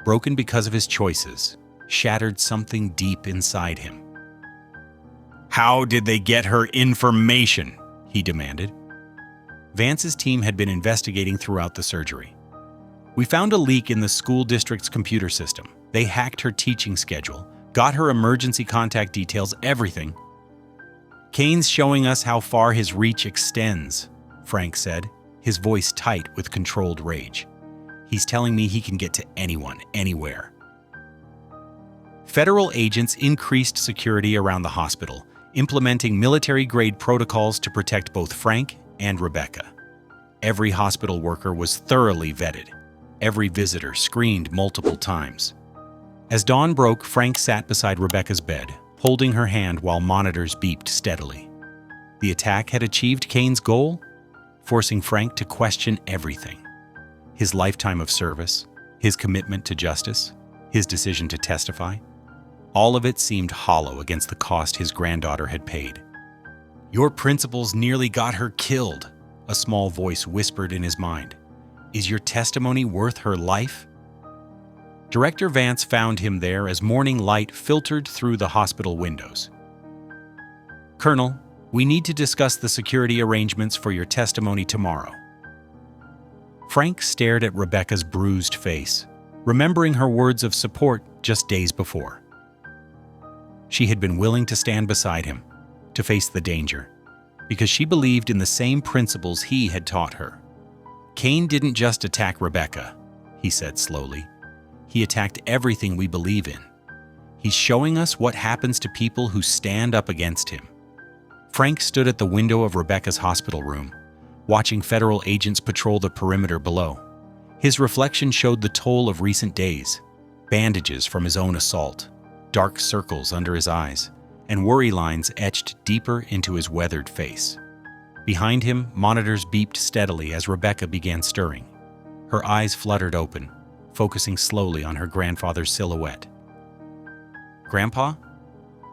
broken because of his choices, shattered something deep inside him. "How did they get her information?" he demanded. Vance's team had been investigating throughout the surgery. "We found a leak in the school district's computer system. They hacked her teaching schedule, got her emergency contact details, everything." "Kane's showing us how far his reach extends," Frank said, his voice tight with controlled rage. "He's telling me he can get to anyone, anywhere." Federal agents increased security around the hospital, implementing military-grade protocols to protect both Frank and Rebecca. Every hospital worker was thoroughly vetted. Every visitor screened multiple times. As dawn broke, Frank sat beside Rebecca's bed, holding her hand while monitors beeped steadily. The attack had achieved Kane's goal, forcing Frank to question everything. His lifetime of service, his commitment to justice, his decision to testify. All of it seemed hollow against the cost his granddaughter had paid. "Your principles nearly got her killed," a small voice whispered in his mind. "Is your testimony worth her life?" Director Vance found him there as morning light filtered through the hospital windows. "Colonel, we need to discuss the security arrangements for your testimony tomorrow." Frank stared at Rebecca's bruised face, remembering her words of support just days before. She had been willing to stand beside him, to face the danger, because she believed in the same principles he had taught her. "Kane didn't just attack Rebecca," he said slowly. "He attacked everything we believe in. He's showing us what happens to people who stand up against him." Frank stood at the window of Rebecca's hospital room, watching federal agents patrol the perimeter below. His reflection showed the toll of recent days, bandages from his own assault, dark circles under his eyes, and worry lines etched deeper into his weathered face. Behind him, monitors beeped steadily as Rebecca began stirring. Her eyes fluttered open, focusing slowly on her grandfather's silhouette. "Grandpa?"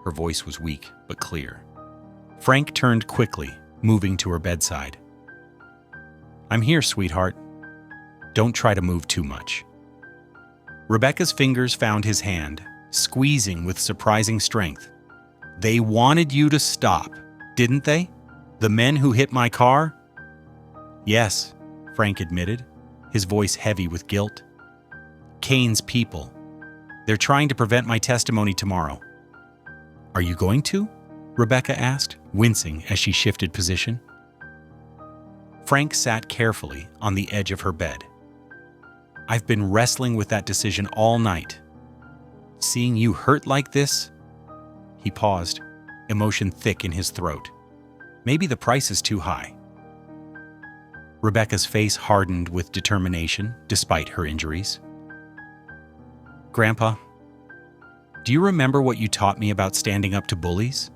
Her voice was weak but clear. Frank turned quickly, moving to her bedside. "I'm here, sweetheart. Don't try to move too much." Rebecca's fingers found his hand, squeezing with surprising strength. "They wanted you to stop, didn't they? The men who hit my car?" "Yes," Frank admitted, his voice heavy with guilt. "Kane's people. They're trying to prevent my testimony tomorrow." "Are you going to?" Rebecca asked, wincing as she shifted position. Frank sat carefully on the edge of her bed. "I've been wrestling with that decision all night. Seeing you hurt like this?" He paused, emotion thick in his throat. "Maybe the price is too high." Rebecca's face hardened with determination, despite her injuries. "Grandpa, do you remember what you taught me about standing up to bullies?"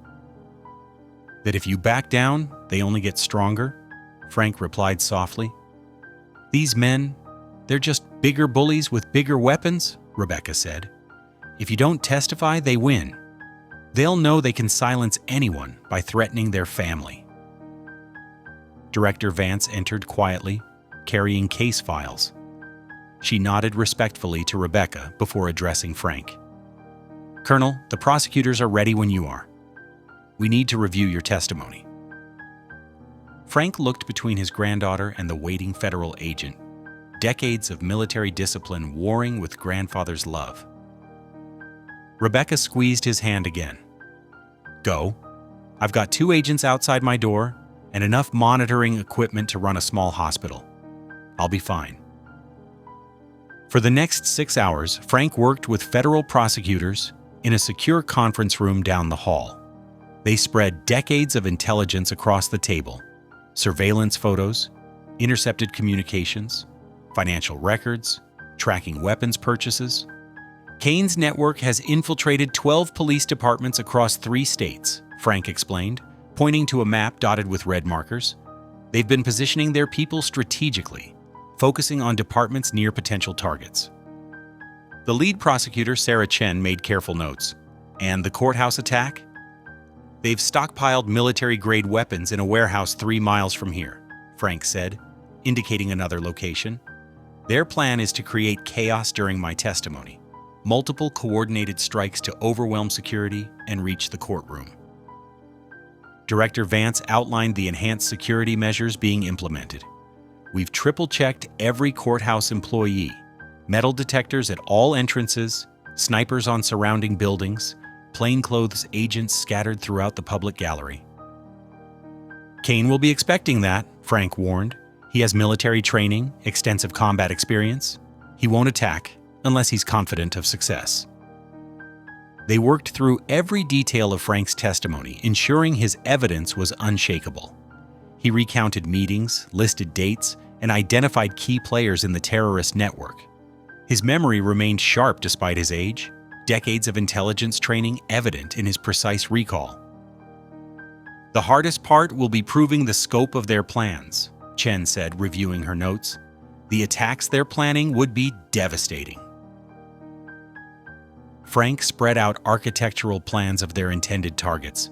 "That if you back down, they only get stronger," Frank replied softly. "These men, they're just bigger bullies with bigger weapons," Rebecca said. "If you don't testify, they win. They'll know they can silence anyone by threatening their family." Director Vance entered quietly, carrying case files. She nodded respectfully to Rebecca before addressing Frank. "Colonel, the prosecutors are ready when you are. We need to review your testimony." Frank looked between his granddaughter and the waiting federal agent, decades of military discipline warring with grandfather's love. Rebecca squeezed his hand again. "Go. I've got 2 agents outside my door and enough monitoring equipment to run a small hospital. I'll be fine." For the next 6 hours, Frank worked with federal prosecutors in a secure conference room down the hall. They spread decades of intelligence across the table: surveillance photos, intercepted communications, financial records, tracking weapons purchases. Kane's network has infiltrated 12 police departments across 3 states, Frank explained, pointing to a map dotted with red markers. They've been positioning their people strategically, focusing on departments near potential targets. The lead prosecutor, Sarah Chen, made careful notes. "And the courthouse attack? They've stockpiled military-grade weapons in a warehouse 3 miles from here," Frank said, indicating another location. "Their plan is to create chaos during my testimony. Multiple coordinated strikes to overwhelm security and reach the courtroom." Director Vance outlined the enhanced security measures being implemented. "We've triple-checked every courthouse employee, metal detectors at all entrances, snipers on surrounding buildings, plainclothes agents scattered throughout the public gallery." "Kane will be expecting that," Frank warned. "He has military training, extensive combat experience. He won't attack unless he's confident of success." They worked through every detail of Frank's testimony, ensuring his evidence was unshakable. He recounted meetings, listed dates, and identified key players in the terrorist network. His memory remained sharp despite his age, decades of intelligence training evident in his precise recall. The hardest part will be proving the scope of their plans, Chen said, reviewing her notes. The attacks they're planning would be devastating. Frank spread out architectural plans of their intended targets: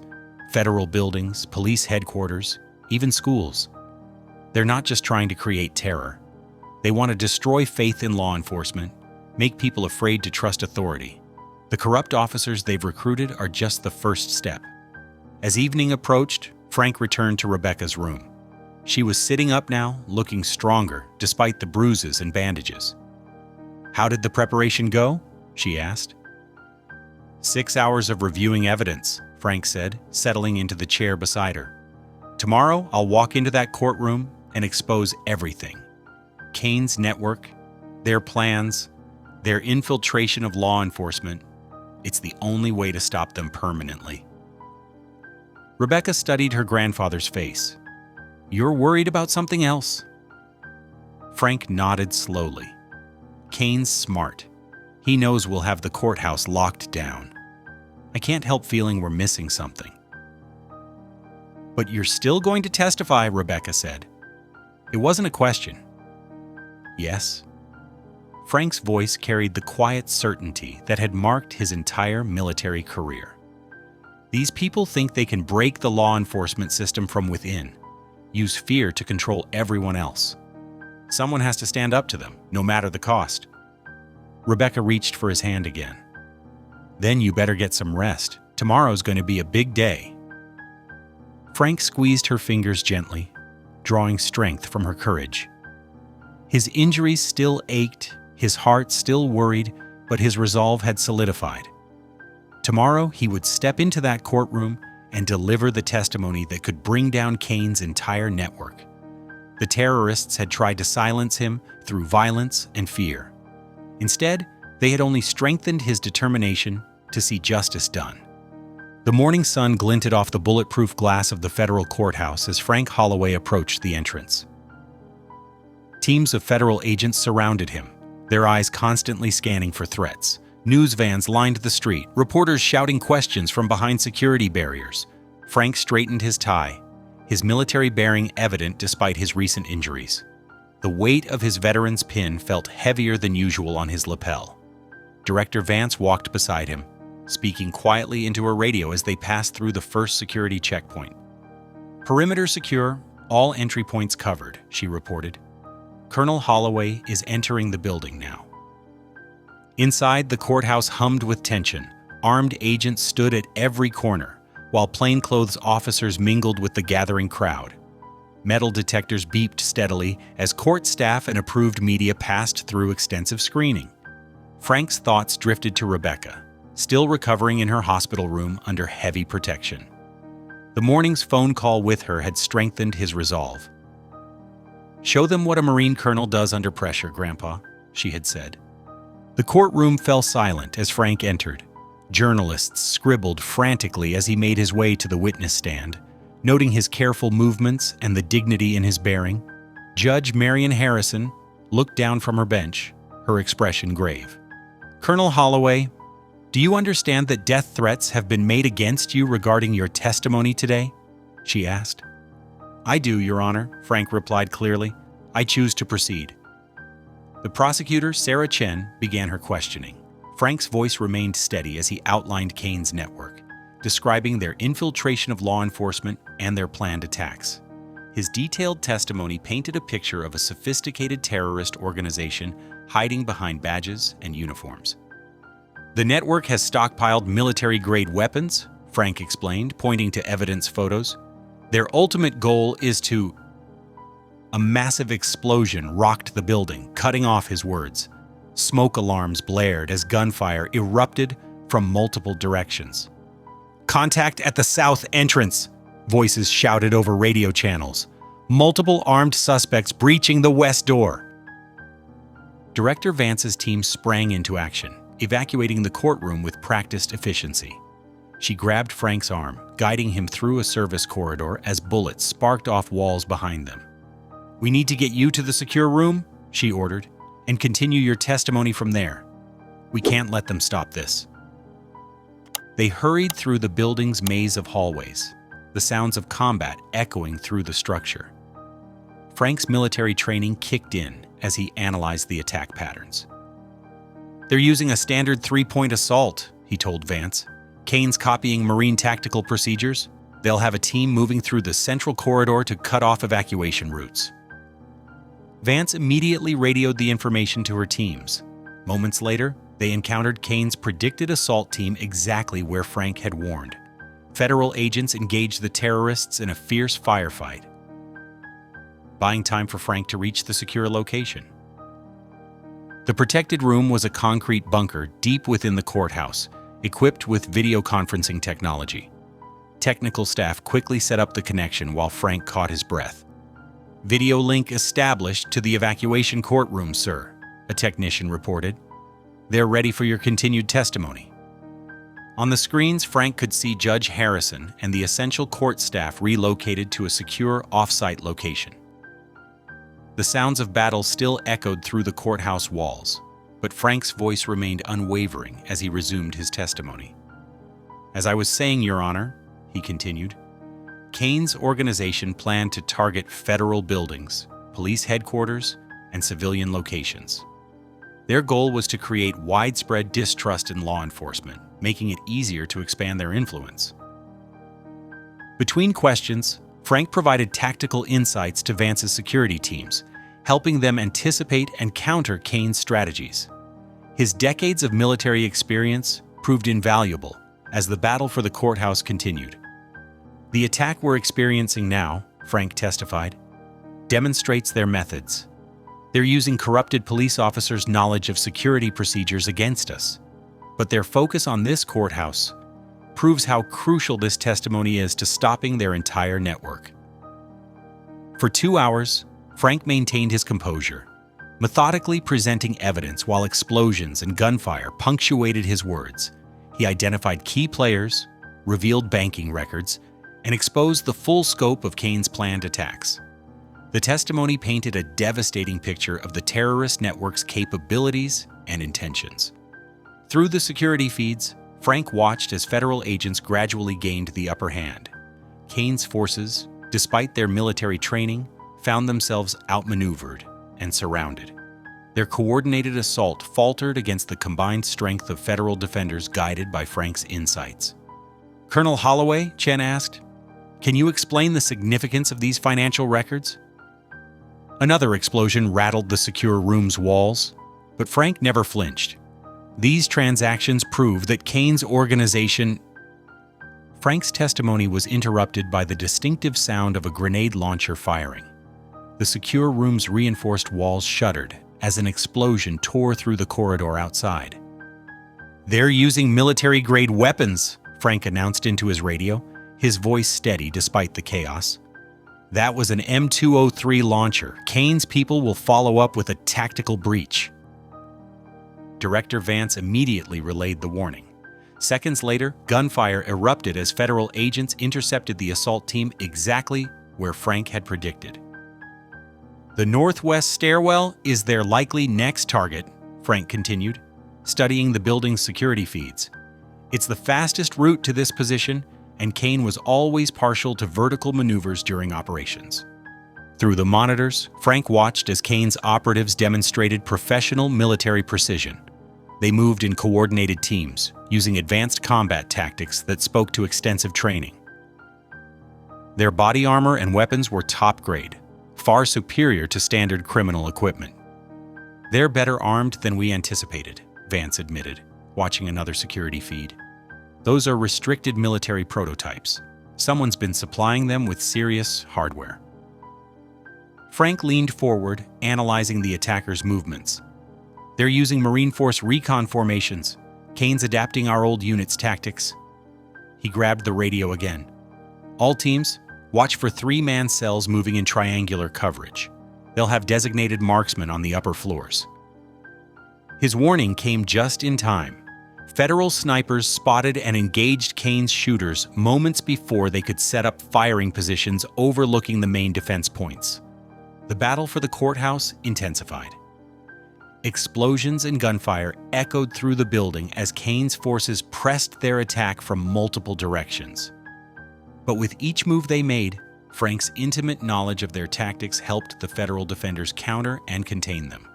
federal buildings, police headquarters, even schools. They're not just trying to create terror. They want to destroy faith in law enforcement, make people afraid to trust authority. The corrupt officers they've recruited are just the first step. As evening approached, Frank returned to Rebecca's room. She was sitting up now, looking stronger, despite the bruises and bandages. "How did the preparation go?" she asked. 6 hours of reviewing evidence, Frank said, settling into the chair beside her. "Tomorrow, I'll walk into that courtroom and expose everything. Kane's network, their plans, their infiltration of law enforcement. It's the only way to stop them permanently." Rebecca studied her grandfather's face. "You're worried about something else?" Frank nodded slowly. "Kane's smart. He knows we'll have the courthouse locked down. I can't help feeling we're missing something." "But you're still going to testify," Rebecca said. It wasn't a question. "Yes." Frank's voice carried the quiet certainty that had marked his entire military career. These people think they can break the law enforcement system from within, use fear to control everyone else. Someone has to stand up to them, no matter the cost. Rebecca reached for his hand again. "Then you better get some rest. Tomorrow's going to be a big day." Frank squeezed her fingers gently, drawing strength from her courage. His injuries still ached, his heart still worried, but his resolve had solidified. Tomorrow, he would step into that courtroom and deliver the testimony that could bring down Kane's entire network. The terrorists had tried to silence him through violence and fear. Instead, they had only strengthened his determination to see justice done. The morning sun glinted off the bulletproof glass of the federal courthouse as Frank Holloway approached the entrance. Teams of federal agents surrounded him, their eyes constantly scanning for threats. News vans lined the street, reporters shouting questions from behind security barriers. Frank straightened his tie, his military bearing evident despite his recent injuries. The weight of his veteran's pin felt heavier than usual on his lapel. Director Vance walked beside him, speaking quietly into her radio as they passed through the first security checkpoint. "Perimeter secure, all entry points covered," she reported. "Colonel Holloway is entering the building now." Inside, the courthouse hummed with tension. Armed agents stood at every corner, while plainclothes officers mingled with the gathering crowd. Metal detectors beeped steadily as court staff and approved media passed through extensive screening. Frank's thoughts drifted to Rebecca, still recovering in her hospital room under heavy protection. The morning's phone call with her had strengthened his resolve. "Show them what a Marine colonel does under pressure, Grandpa," she had said. The courtroom fell silent as Frank entered. Journalists scribbled frantically as he made his way to the witness stand, noting his careful movements and the dignity in his bearing. Judge Marion Harrison looked down from her bench, her expression grave. "Colonel Holloway, do you understand that death threats have been made against you regarding your testimony today?" she asked. "I do, Your Honor," Frank replied clearly. "I choose to proceed." The prosecutor, Sarah Chen, began her questioning. Frank's voice remained steady as he outlined Kane's network, describing their infiltration of law enforcement and their planned attacks. His detailed testimony painted a picture of a sophisticated terrorist organization hiding behind badges and uniforms. "The network has stockpiled military-grade weapons," Frank explained, pointing to evidence photos. "Their ultimate goal is to—" A massive explosion rocked the building, cutting off his words. Smoke alarms blared as gunfire erupted from multiple directions. "Contact at the south entrance," voices shouted over radio channels. "Multiple armed suspects breaching the west door." Director Vance's team sprang into action, evacuating the courtroom with practiced efficiency. She grabbed Frank's arm, guiding him through a service corridor as bullets sparked off walls behind them. "We need to get you to the secure room," she ordered, "and continue your testimony from there. We can't let them stop this." They hurried through the building's maze of hallways, the sounds of combat echoing through the structure. Frank's military training kicked in as he analyzed the attack patterns. "They're using a standard three-point assault," he told Vance. "Kane's copying Marine tactical procedures. They'll have a team moving through the central corridor to cut off evacuation routes." Vance immediately radioed the information to her teams. Moments later, they encountered Kane's predicted assault team exactly where Frank had warned. Federal agents engaged the terrorists in a fierce firefight, buying time for Frank to reach the secure location. The protected room was a concrete bunker deep within the courthouse, equipped with video conferencing technology. Technical staff quickly set up the connection while Frank caught his breath. "Video link established to the evacuation courtroom, sir," a technician reported. "They're ready for your continued testimony." On the screens, Frank could see Judge Harrison and the essential court staff relocated to a secure off-site location. The sounds of battle still echoed through the courthouse walls, but Frank's voice remained unwavering as he resumed his testimony. "As I was saying, Your Honor," he continued, "Kane's organization planned to target federal buildings, police headquarters, and civilian locations. Their goal was to create widespread distrust in law enforcement, making it easier to expand their influence." Between questions, Frank provided tactical insights to Vance's security teams, helping them anticipate and counter Kane's strategies. His decades of military experience proved invaluable as the battle for the courthouse continued. "The attack we're experiencing now," Frank testified, "demonstrates their methods. They're using corrupted police officers' knowledge of security procedures against us. But their focus on this courthouse proves how crucial this testimony is to stopping their entire network." For 2 hours, Frank maintained his composure, methodically presenting evidence while explosions and gunfire punctuated his words. He identified key players, revealed banking records, and exposed the full scope of Kane's planned attacks. The testimony painted a devastating picture of the terrorist network's capabilities and intentions. Through the security feeds, Frank watched as federal agents gradually gained the upper hand. Kane's forces, despite their military training, found themselves outmaneuvered and surrounded. Their coordinated assault faltered against the combined strength of federal defenders guided by Frank's insights. "Colonel Holloway," Chen asked, "can you explain the significance of these financial records?" Another explosion rattled the secure room's walls, but Frank never flinched. "These transactions prove that Kane's organization—" Frank's testimony was interrupted by the distinctive sound of a grenade launcher firing. The secure room's reinforced walls shuddered as an explosion tore through the corridor outside. "They're using military-grade weapons," Frank announced into his radio, his voice steady despite the chaos. "That was an M203 launcher. Kane's people will follow up with a tactical breach." Director Vance immediately relayed the warning. Seconds later, gunfire erupted as federal agents intercepted the assault team exactly where Frank had predicted. "The northwest stairwell is their likely next target," Frank continued, studying the building's security feeds. "It's the fastest route to this position, and Kane was always partial to vertical maneuvers during operations." Through the monitors, Frank watched as Kane's operatives demonstrated professional military precision. They moved in coordinated teams, using advanced combat tactics that spoke to extensive training. Their body armor and weapons were top grade, far superior to standard criminal equipment. "They're better armed than we anticipated," Vance admitted, watching another security feed. "Those are restricted military prototypes. Someone's been supplying them with serious hardware." Frank leaned forward, analyzing the attackers' movements. "They're using Marine Force recon formations. Kane's adapting our old unit's tactics." He grabbed the radio again. "All teams, watch for 3-man cells moving in triangular coverage. They'll have designated marksmen on the upper floors." His warning came just in time. Federal snipers spotted and engaged Kane's shooters moments before they could set up firing positions overlooking the main defense points. The battle for the courthouse intensified. Explosions and gunfire echoed through the building as Kane's forces pressed their attack from multiple directions. But with each move they made, Frank's intimate knowledge of their tactics helped the federal defenders counter and contain them.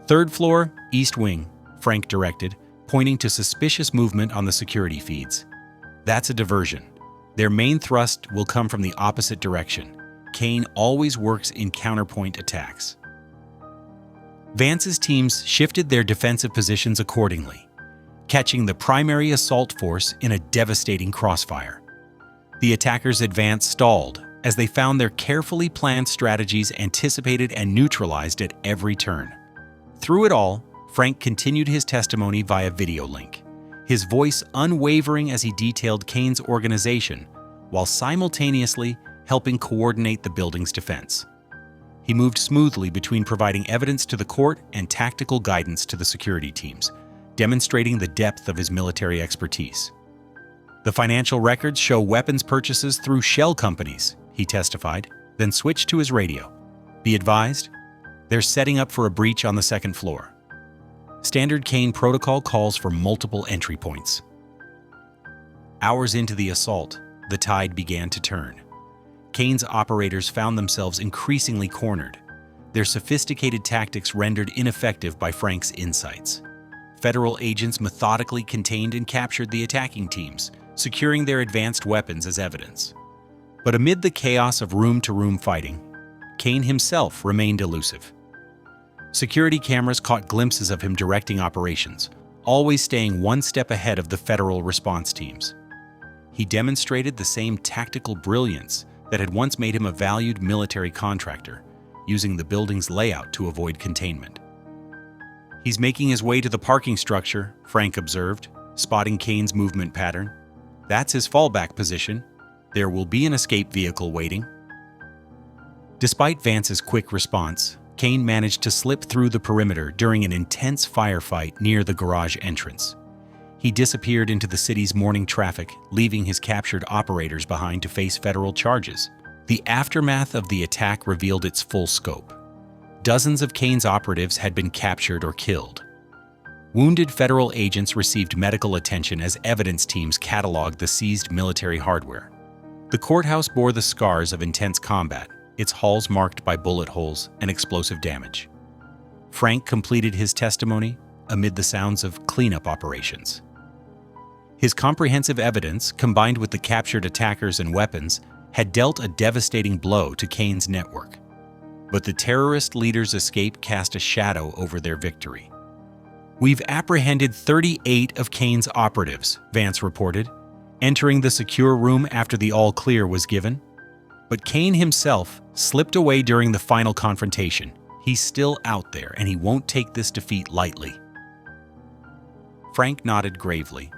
"Third floor, east wing," Frank directed, pointing to suspicious movement on the security feeds. "That's a diversion. Their main thrust will come from the opposite direction. Kane always works in counterpoint attacks." Vance's teams shifted their defensive positions accordingly, catching the primary assault force in a devastating crossfire. The attackers' advance stalled as they found their carefully planned strategies anticipated and neutralized at every turn. Through it all, Frank continued his testimony via video link, his voice unwavering as he detailed Kane's organization while simultaneously helping coordinate the building's defense. He moved smoothly between providing evidence to the court and tactical guidance to the security teams, demonstrating the depth of his military expertise. "The financial records show weapons purchases through shell companies," he testified, then switched to his radio. "Be advised, they're setting up for a breach on the second floor. Standard Kane protocol calls for multiple entry points." Hours into the assault, the tide began to turn. Kane's operators found themselves increasingly cornered, their sophisticated tactics rendered ineffective by Frank's insights. Federal agents methodically contained and captured the attacking teams, securing their advanced weapons as evidence. But amid the chaos of room-to-room fighting, Kane himself remained elusive. Security cameras caught glimpses of him directing operations, always staying one step ahead of the federal response teams. He demonstrated the same tactical brilliance that had once made him a valued military contractor, using the building's layout to avoid containment. "He's making his way to the parking structure," Frank observed, spotting Kane's movement pattern. "That's his fallback position. There will be an escape vehicle waiting." Despite Vance's quick response, Kane managed to slip through the perimeter during an intense firefight near the garage entrance. He disappeared into the city's morning traffic, leaving his captured operators behind to face federal charges. The aftermath of the attack revealed its full scope. Dozens of Kane's operatives had been captured or killed. Wounded federal agents received medical attention as evidence teams cataloged the seized military hardware. The courthouse bore the scars of intense combat, its halls marked by bullet holes and explosive damage. Frank completed his testimony amid the sounds of cleanup operations. His comprehensive evidence, combined with the captured attackers and weapons, had dealt a devastating blow to Kane's network. But the terrorist leader's escape cast a shadow over their victory. "We've apprehended 38 of Kane's operatives," Vance reported, entering the secure room after the all-clear was given. But Kane himself slipped away during the final confrontation. He's still out there, and he won't take this defeat lightly. Frank nodded gravely,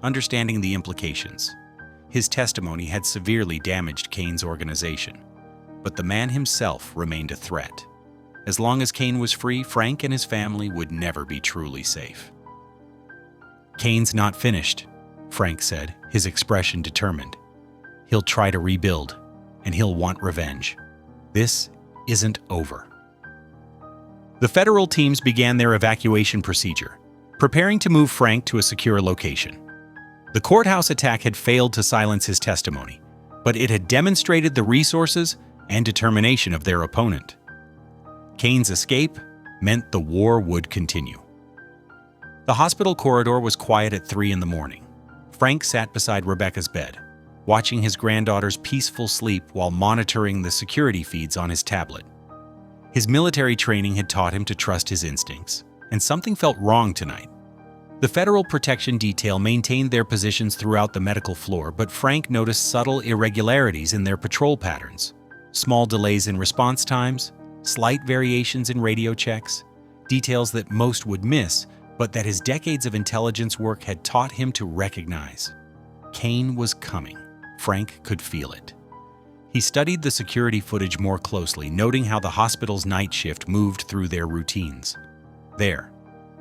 understanding the implications. His testimony had severely damaged Kane's organization, but the man himself remained a threat. As long as Kane was free, Frank and his family would never be truly safe. "Kane's not finished," Frank said, his expression determined. "He'll try to rebuild, and he'll want revenge. This isn't over." The federal teams began their evacuation procedure, preparing to move Frank to a secure location. The courthouse attack had failed to silence his testimony, but it had demonstrated the resources and determination of their opponent. Kane's escape meant the war would continue. The hospital corridor was quiet at 3 in the morning. Frank sat beside Rebecca's bed, watching his granddaughter's peaceful sleep while monitoring the security feeds on his tablet. His military training had taught him to trust his instincts, and something felt wrong tonight. The Federal Protection Detail maintained their positions throughout the medical floor, but Frank noticed subtle irregularities in their patrol patterns. Small delays in response times, slight variations in radio checks, details that most would miss, but that his decades of intelligence work had taught him to recognize. Kane was coming. Frank could feel it. He studied the security footage more closely, noting how the hospital's night shift moved through their routines. There,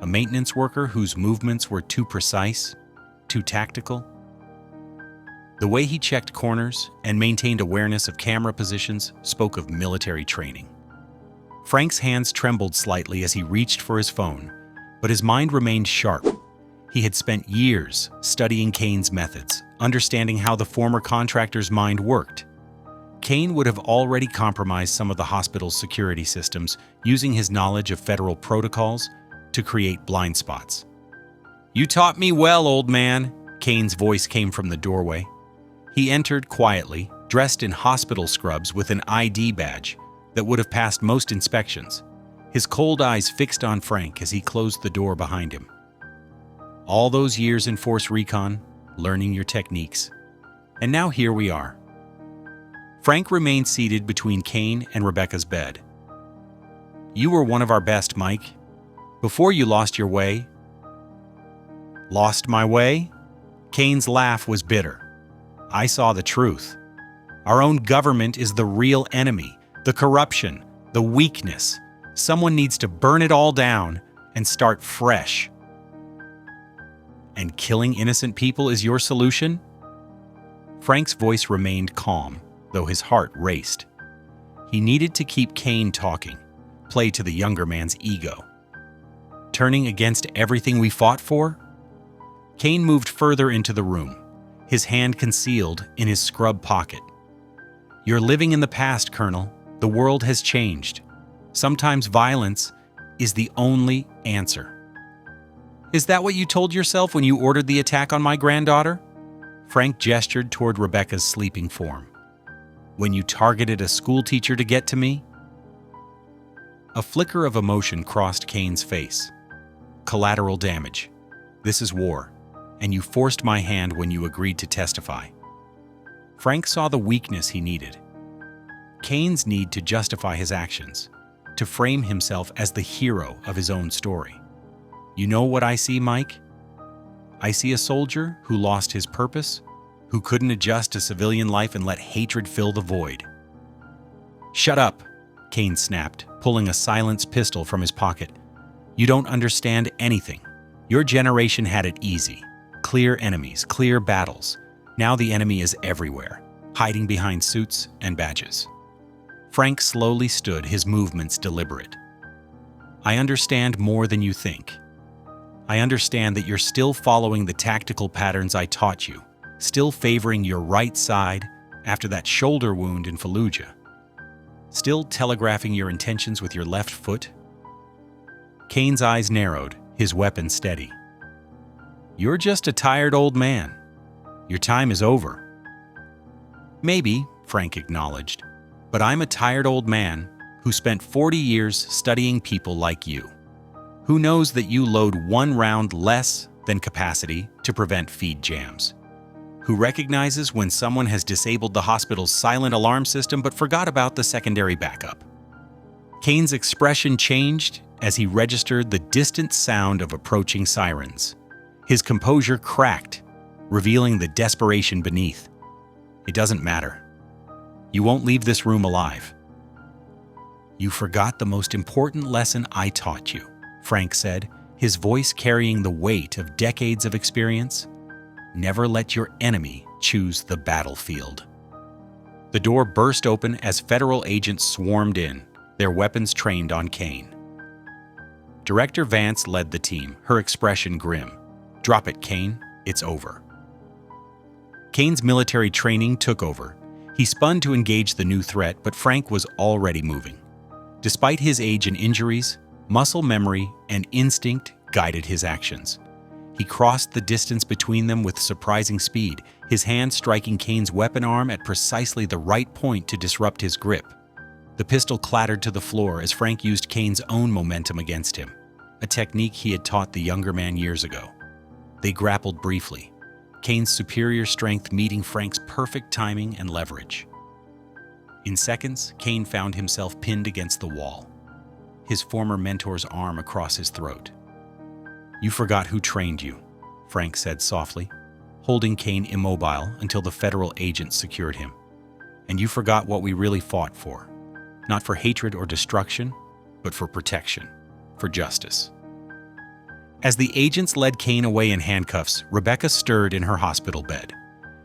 a maintenance worker whose movements were too precise, too tactical. The way he checked corners and maintained awareness of camera positions spoke of military training. Frank's hands trembled slightly as he reached for his phone, but his mind remained sharp. He had spent years studying Kane's methods, understanding how the former contractor's mind worked. Kane would have already compromised some of the hospital's security systems using his knowledge of federal protocols to create blind spots. "You taught me well, old man," Kane's voice came from the doorway. He entered quietly, dressed in hospital scrubs with an ID badge that would have passed most inspections, his cold eyes fixed on Frank as he closed the door behind him. "All those years in Force Recon, learning your techniques. And now here we are." Frank remained seated between Kane and Rebecca's bed. "You were one of our best, Mike. Before you lost your way." "Lost my way?" Kane's laugh was bitter. "I saw the truth. Our own government is the real enemy, the corruption, the weakness. Someone needs to burn it all down and start fresh." "And killing innocent people is your solution?" Frank's voice remained calm, though his heart raced. He needed to keep Kane talking, play to the younger man's ego. "Turning against everything we fought for?" Kane moved further into the room, his hand concealed in his scrub pocket. "You're living in the past, Colonel. The world has changed. Sometimes violence is the only answer." "Is that what you told yourself when you ordered the attack on my granddaughter?" Frank gestured toward Rebecca's sleeping form. "When you targeted a schoolteacher to get to me?" A flicker of emotion crossed Kane's face. "Collateral damage. This is war, and you forced my hand when you agreed to testify." Frank saw the weakness he needed. Kane's need to justify his actions, to frame himself as the hero of his own story. "You know what I see, Mike? I see a soldier who lost his purpose, who couldn't adjust to civilian life and let hatred fill the void." "Shut up," Kane snapped, pulling a silenced pistol from his pocket. "You don't understand anything. Your generation had it easy. Clear enemies, clear battles. Now the enemy is everywhere, hiding behind suits and badges." Frank slowly stood, his movements deliberate. "I understand more than you think. I understand that you're still following the tactical patterns I taught you, still favoring your right side after that shoulder wound in Fallujah, still telegraphing your intentions with your left foot." Kane's eyes narrowed, his weapon steady. "You're just a tired old man. Your time is over." "Maybe," Frank acknowledged, "but I'm a tired old man who spent 40 years studying people like you, who knows that you load one round less than capacity to prevent feed jams, who recognizes when someone has disabled the hospital's silent alarm system but forgot about the secondary backup." Kane's expression changed as he registered the distant sound of approaching sirens. His composure cracked, revealing the desperation beneath. "It doesn't matter. You won't leave this room alive." "You forgot the most important lesson I taught you," Frank said, his voice carrying the weight of decades of experience. "Never let your enemy choose the battlefield." The door burst open as federal agents swarmed in, their weapons trained on Kane. Director Vance led the team, her expression grim. "Drop it, Kane. It's over." Kane's military training took over. He spun to engage the new threat, but Frank was already moving. Despite his age and injuries, muscle memory and instinct guided his actions. He crossed the distance between them with surprising speed, his hand striking Kane's weapon arm at precisely the right point to disrupt his grip. The pistol clattered to the floor as Frank used Kane's own momentum against him, a technique he had taught the younger man years ago. They grappled briefly, Kane's superior strength meeting Frank's perfect timing and leverage. In seconds, Kane found himself pinned against the wall, his former mentor's arm across his throat. "You forgot who trained you," Frank said softly, holding Kane immobile until the federal agents secured him. "And you forgot what we really fought for. Not for hatred or destruction, but for protection, for justice." As the agents led Kane away in handcuffs, Rebecca stirred in her hospital bed.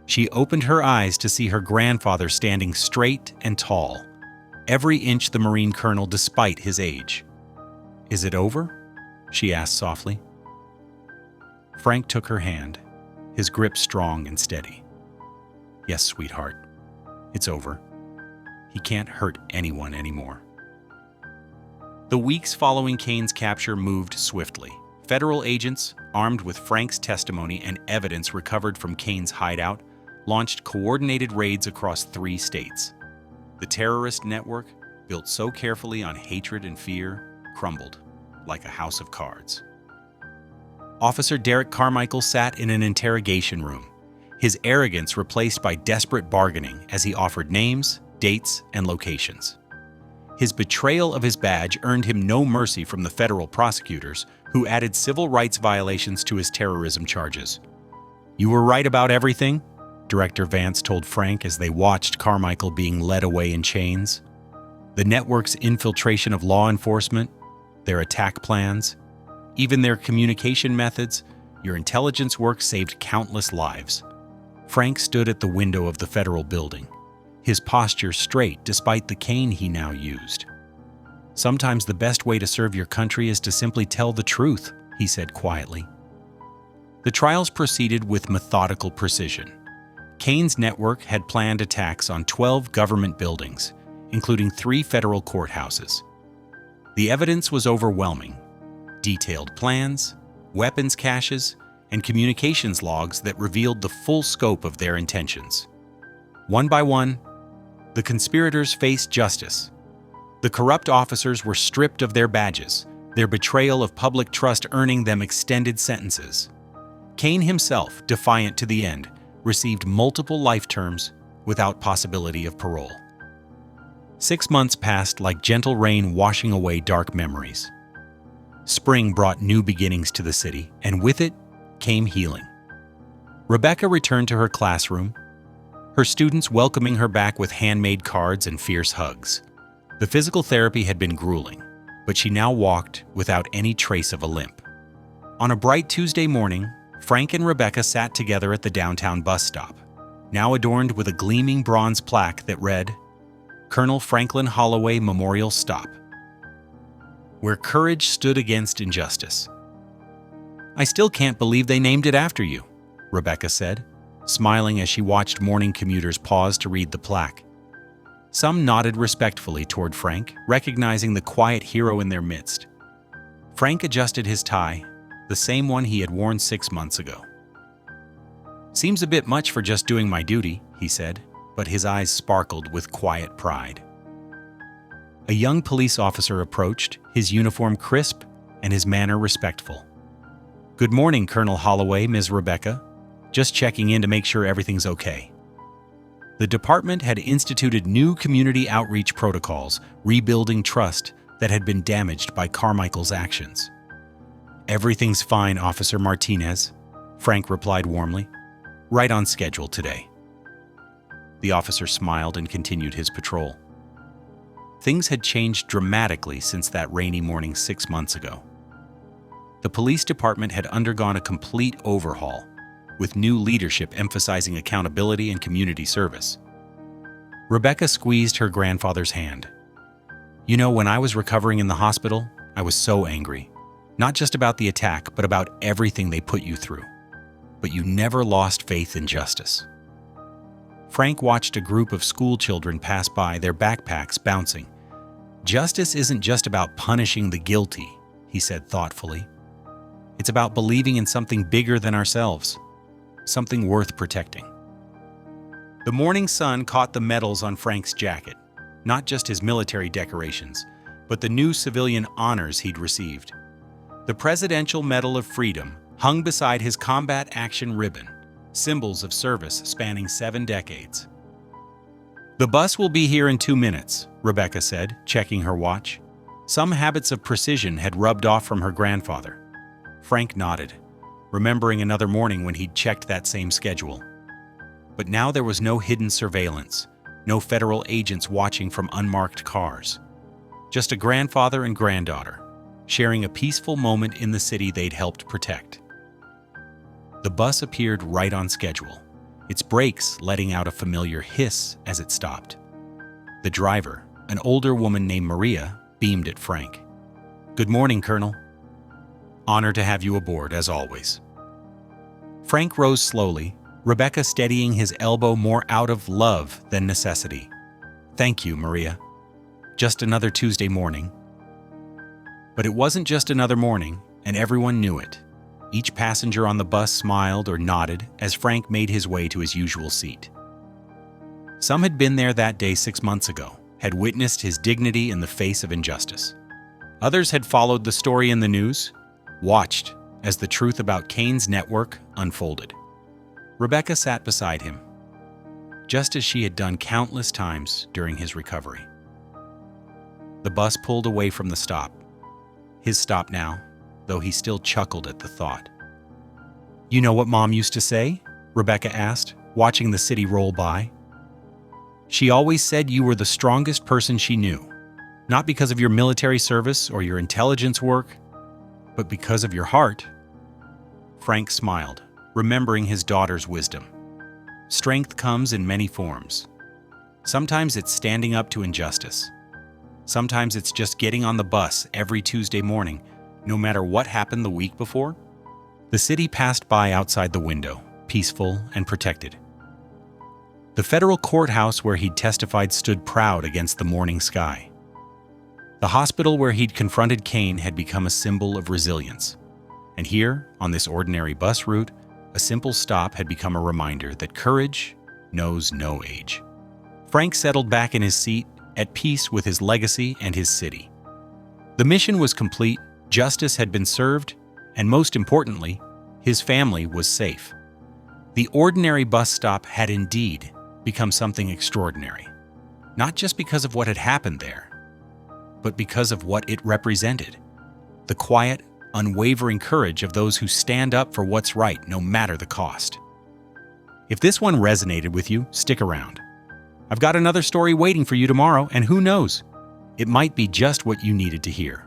She opened her eyes to see her grandfather standing straight and tall, every inch the Marine colonel despite his age. "Is it over?" she asked softly. Frank took her hand, his grip strong and steady. "Yes, sweetheart. It's over. He can't hurt anyone anymore." The weeks following Kane's capture moved swiftly. Federal agents, armed with Frank's testimony and evidence recovered from Kane's hideout, launched coordinated raids across 3 states. The terrorist network, built so carefully on hatred and fear, crumbled like a house of cards. Officer Derek Carmichael sat in an interrogation room, his arrogance replaced by desperate bargaining as he offered names, dates, and locations. His betrayal of his badge earned him no mercy from the federal prosecutors, who added civil rights violations to his terrorism charges. "You were right about everything?" Director Vance told Frank as they watched Carmichael being led away in chains. "The network's infiltration of law enforcement, their attack plans, even their communication methods, your intelligence work saved countless lives." Frank stood at the window of the federal building, his posture straight despite the cane he now used. "Sometimes the best way to serve your country is to simply tell the truth," he said quietly. The trials proceeded with methodical precision. Kane's network had planned attacks on 12 government buildings, including 3 federal courthouses. The evidence was overwhelming: detailed plans, weapons caches, and communications logs that revealed the full scope of their intentions. One by one, the conspirators faced justice. The corrupt officers were stripped of their badges, their betrayal of public trust earning them extended sentences. Kane himself, defiant to the end, received multiple life terms without possibility of parole. 6 months passed like gentle rain washing away dark memories. Spring brought new beginnings to the city, and with it came healing. Rebecca returned to her classroom, her students welcoming her back with handmade cards and fierce hugs. The physical therapy had been grueling, but she now walked without any trace of a limp. On a bright Tuesday morning, Frank and Rebecca sat together at the downtown bus stop, now adorned with a gleaming bronze plaque that read, "Colonel Franklin Holloway Memorial Stop, where courage stood against injustice." "I still can't believe they named it after you," Rebecca said, smiling as she watched morning commuters pause to read the plaque. Some nodded respectfully toward Frank, recognizing the quiet hero in their midst. Frank adjusted his tie, the same one he had worn 6 months ago. "Seems a bit much for just doing my duty," he said, but his eyes sparkled with quiet pride. A young police officer approached, his uniform crisp and his manner respectful. "Good morning, Colonel Holloway, Ms. Rebecca. Just checking in to make sure everything's okay." The department had instituted new community outreach protocols, rebuilding trust that had been damaged by Carmichael's actions. "Everything's fine, Officer Martinez," Frank replied warmly. "Right on schedule today." The officer smiled and continued his patrol. Things had changed dramatically since that rainy morning 6 months ago. The police department had undergone a complete overhaul, with new leadership emphasizing accountability and community service. Rebecca squeezed her grandfather's hand. "You know, when I was recovering in the hospital, I was so angry. Not just about the attack, but about everything they put you through. But you never lost faith in justice." Frank watched a group of school children pass by, their backpacks bouncing. "Justice isn't just about punishing the guilty," he said thoughtfully. "It's about believing in something bigger than ourselves, something worth protecting." The morning sun caught the medals on Frank's jacket, not just his military decorations, but the new civilian honors he'd received. The Presidential Medal of Freedom hung beside his combat action ribbon, symbols of service spanning 7 decades. "The bus will be here in 2 minutes, Rebecca said, checking her watch. Some habits of precision had rubbed off from her grandfather. Frank nodded, remembering another morning when he'd checked that same schedule. But now there was no hidden surveillance, no federal agents watching from unmarked cars. Just a grandfather and granddaughter, sharing a peaceful moment in the city they'd helped protect. The bus appeared right on schedule, its brakes letting out a familiar hiss as it stopped. The driver, an older woman named Maria, beamed at Frank. "Good morning, Colonel. Honor to have you aboard, as always." Frank rose slowly, Rebecca steadying his elbow more out of love than necessity. "Thank you, Maria. Just another Tuesday morning." But it wasn't just another morning, and everyone knew it. Each passenger on the bus smiled or nodded as Frank made his way to his usual seat. Some had been there that day 6 months ago, had witnessed his dignity in the face of injustice. Others had followed the story in the news, watched as the truth about Kane's network unfolded. Rebecca sat beside him, just as she had done countless times during his recovery. The bus pulled away from the stop. His stop now, though he still chuckled at the thought. "You know what Mom used to say?" Rebecca asked, watching the city roll by. "She always said you were the strongest person she knew, not because of your military service or your intelligence work, but because of your heart." Frank smiled, remembering his daughter's wisdom. Strength comes in many forms. Sometimes it's standing up to injustice. Sometimes it's just getting on the bus every Tuesday morning, no matter what happened the week before. The city passed by outside the window, peaceful and protected. The federal courthouse where he'd testified stood proud against the morning sky. The hospital where he'd confronted Kane had become a symbol of resilience. And here, on this ordinary bus route, a simple stop had become a reminder that courage knows no age. Frank settled back in his seat, at peace with his legacy and his city. The mission was complete, justice had been served, and most importantly, his family was safe. The ordinary bus stop had indeed become something extraordinary, not just because of what had happened there, but because of what it represented: the quiet, unwavering courage of those who stand up for what's right no matter the cost. If this one resonated with you, stick around. I've got another story waiting for you tomorrow, and who knows, it might be just what you needed to hear.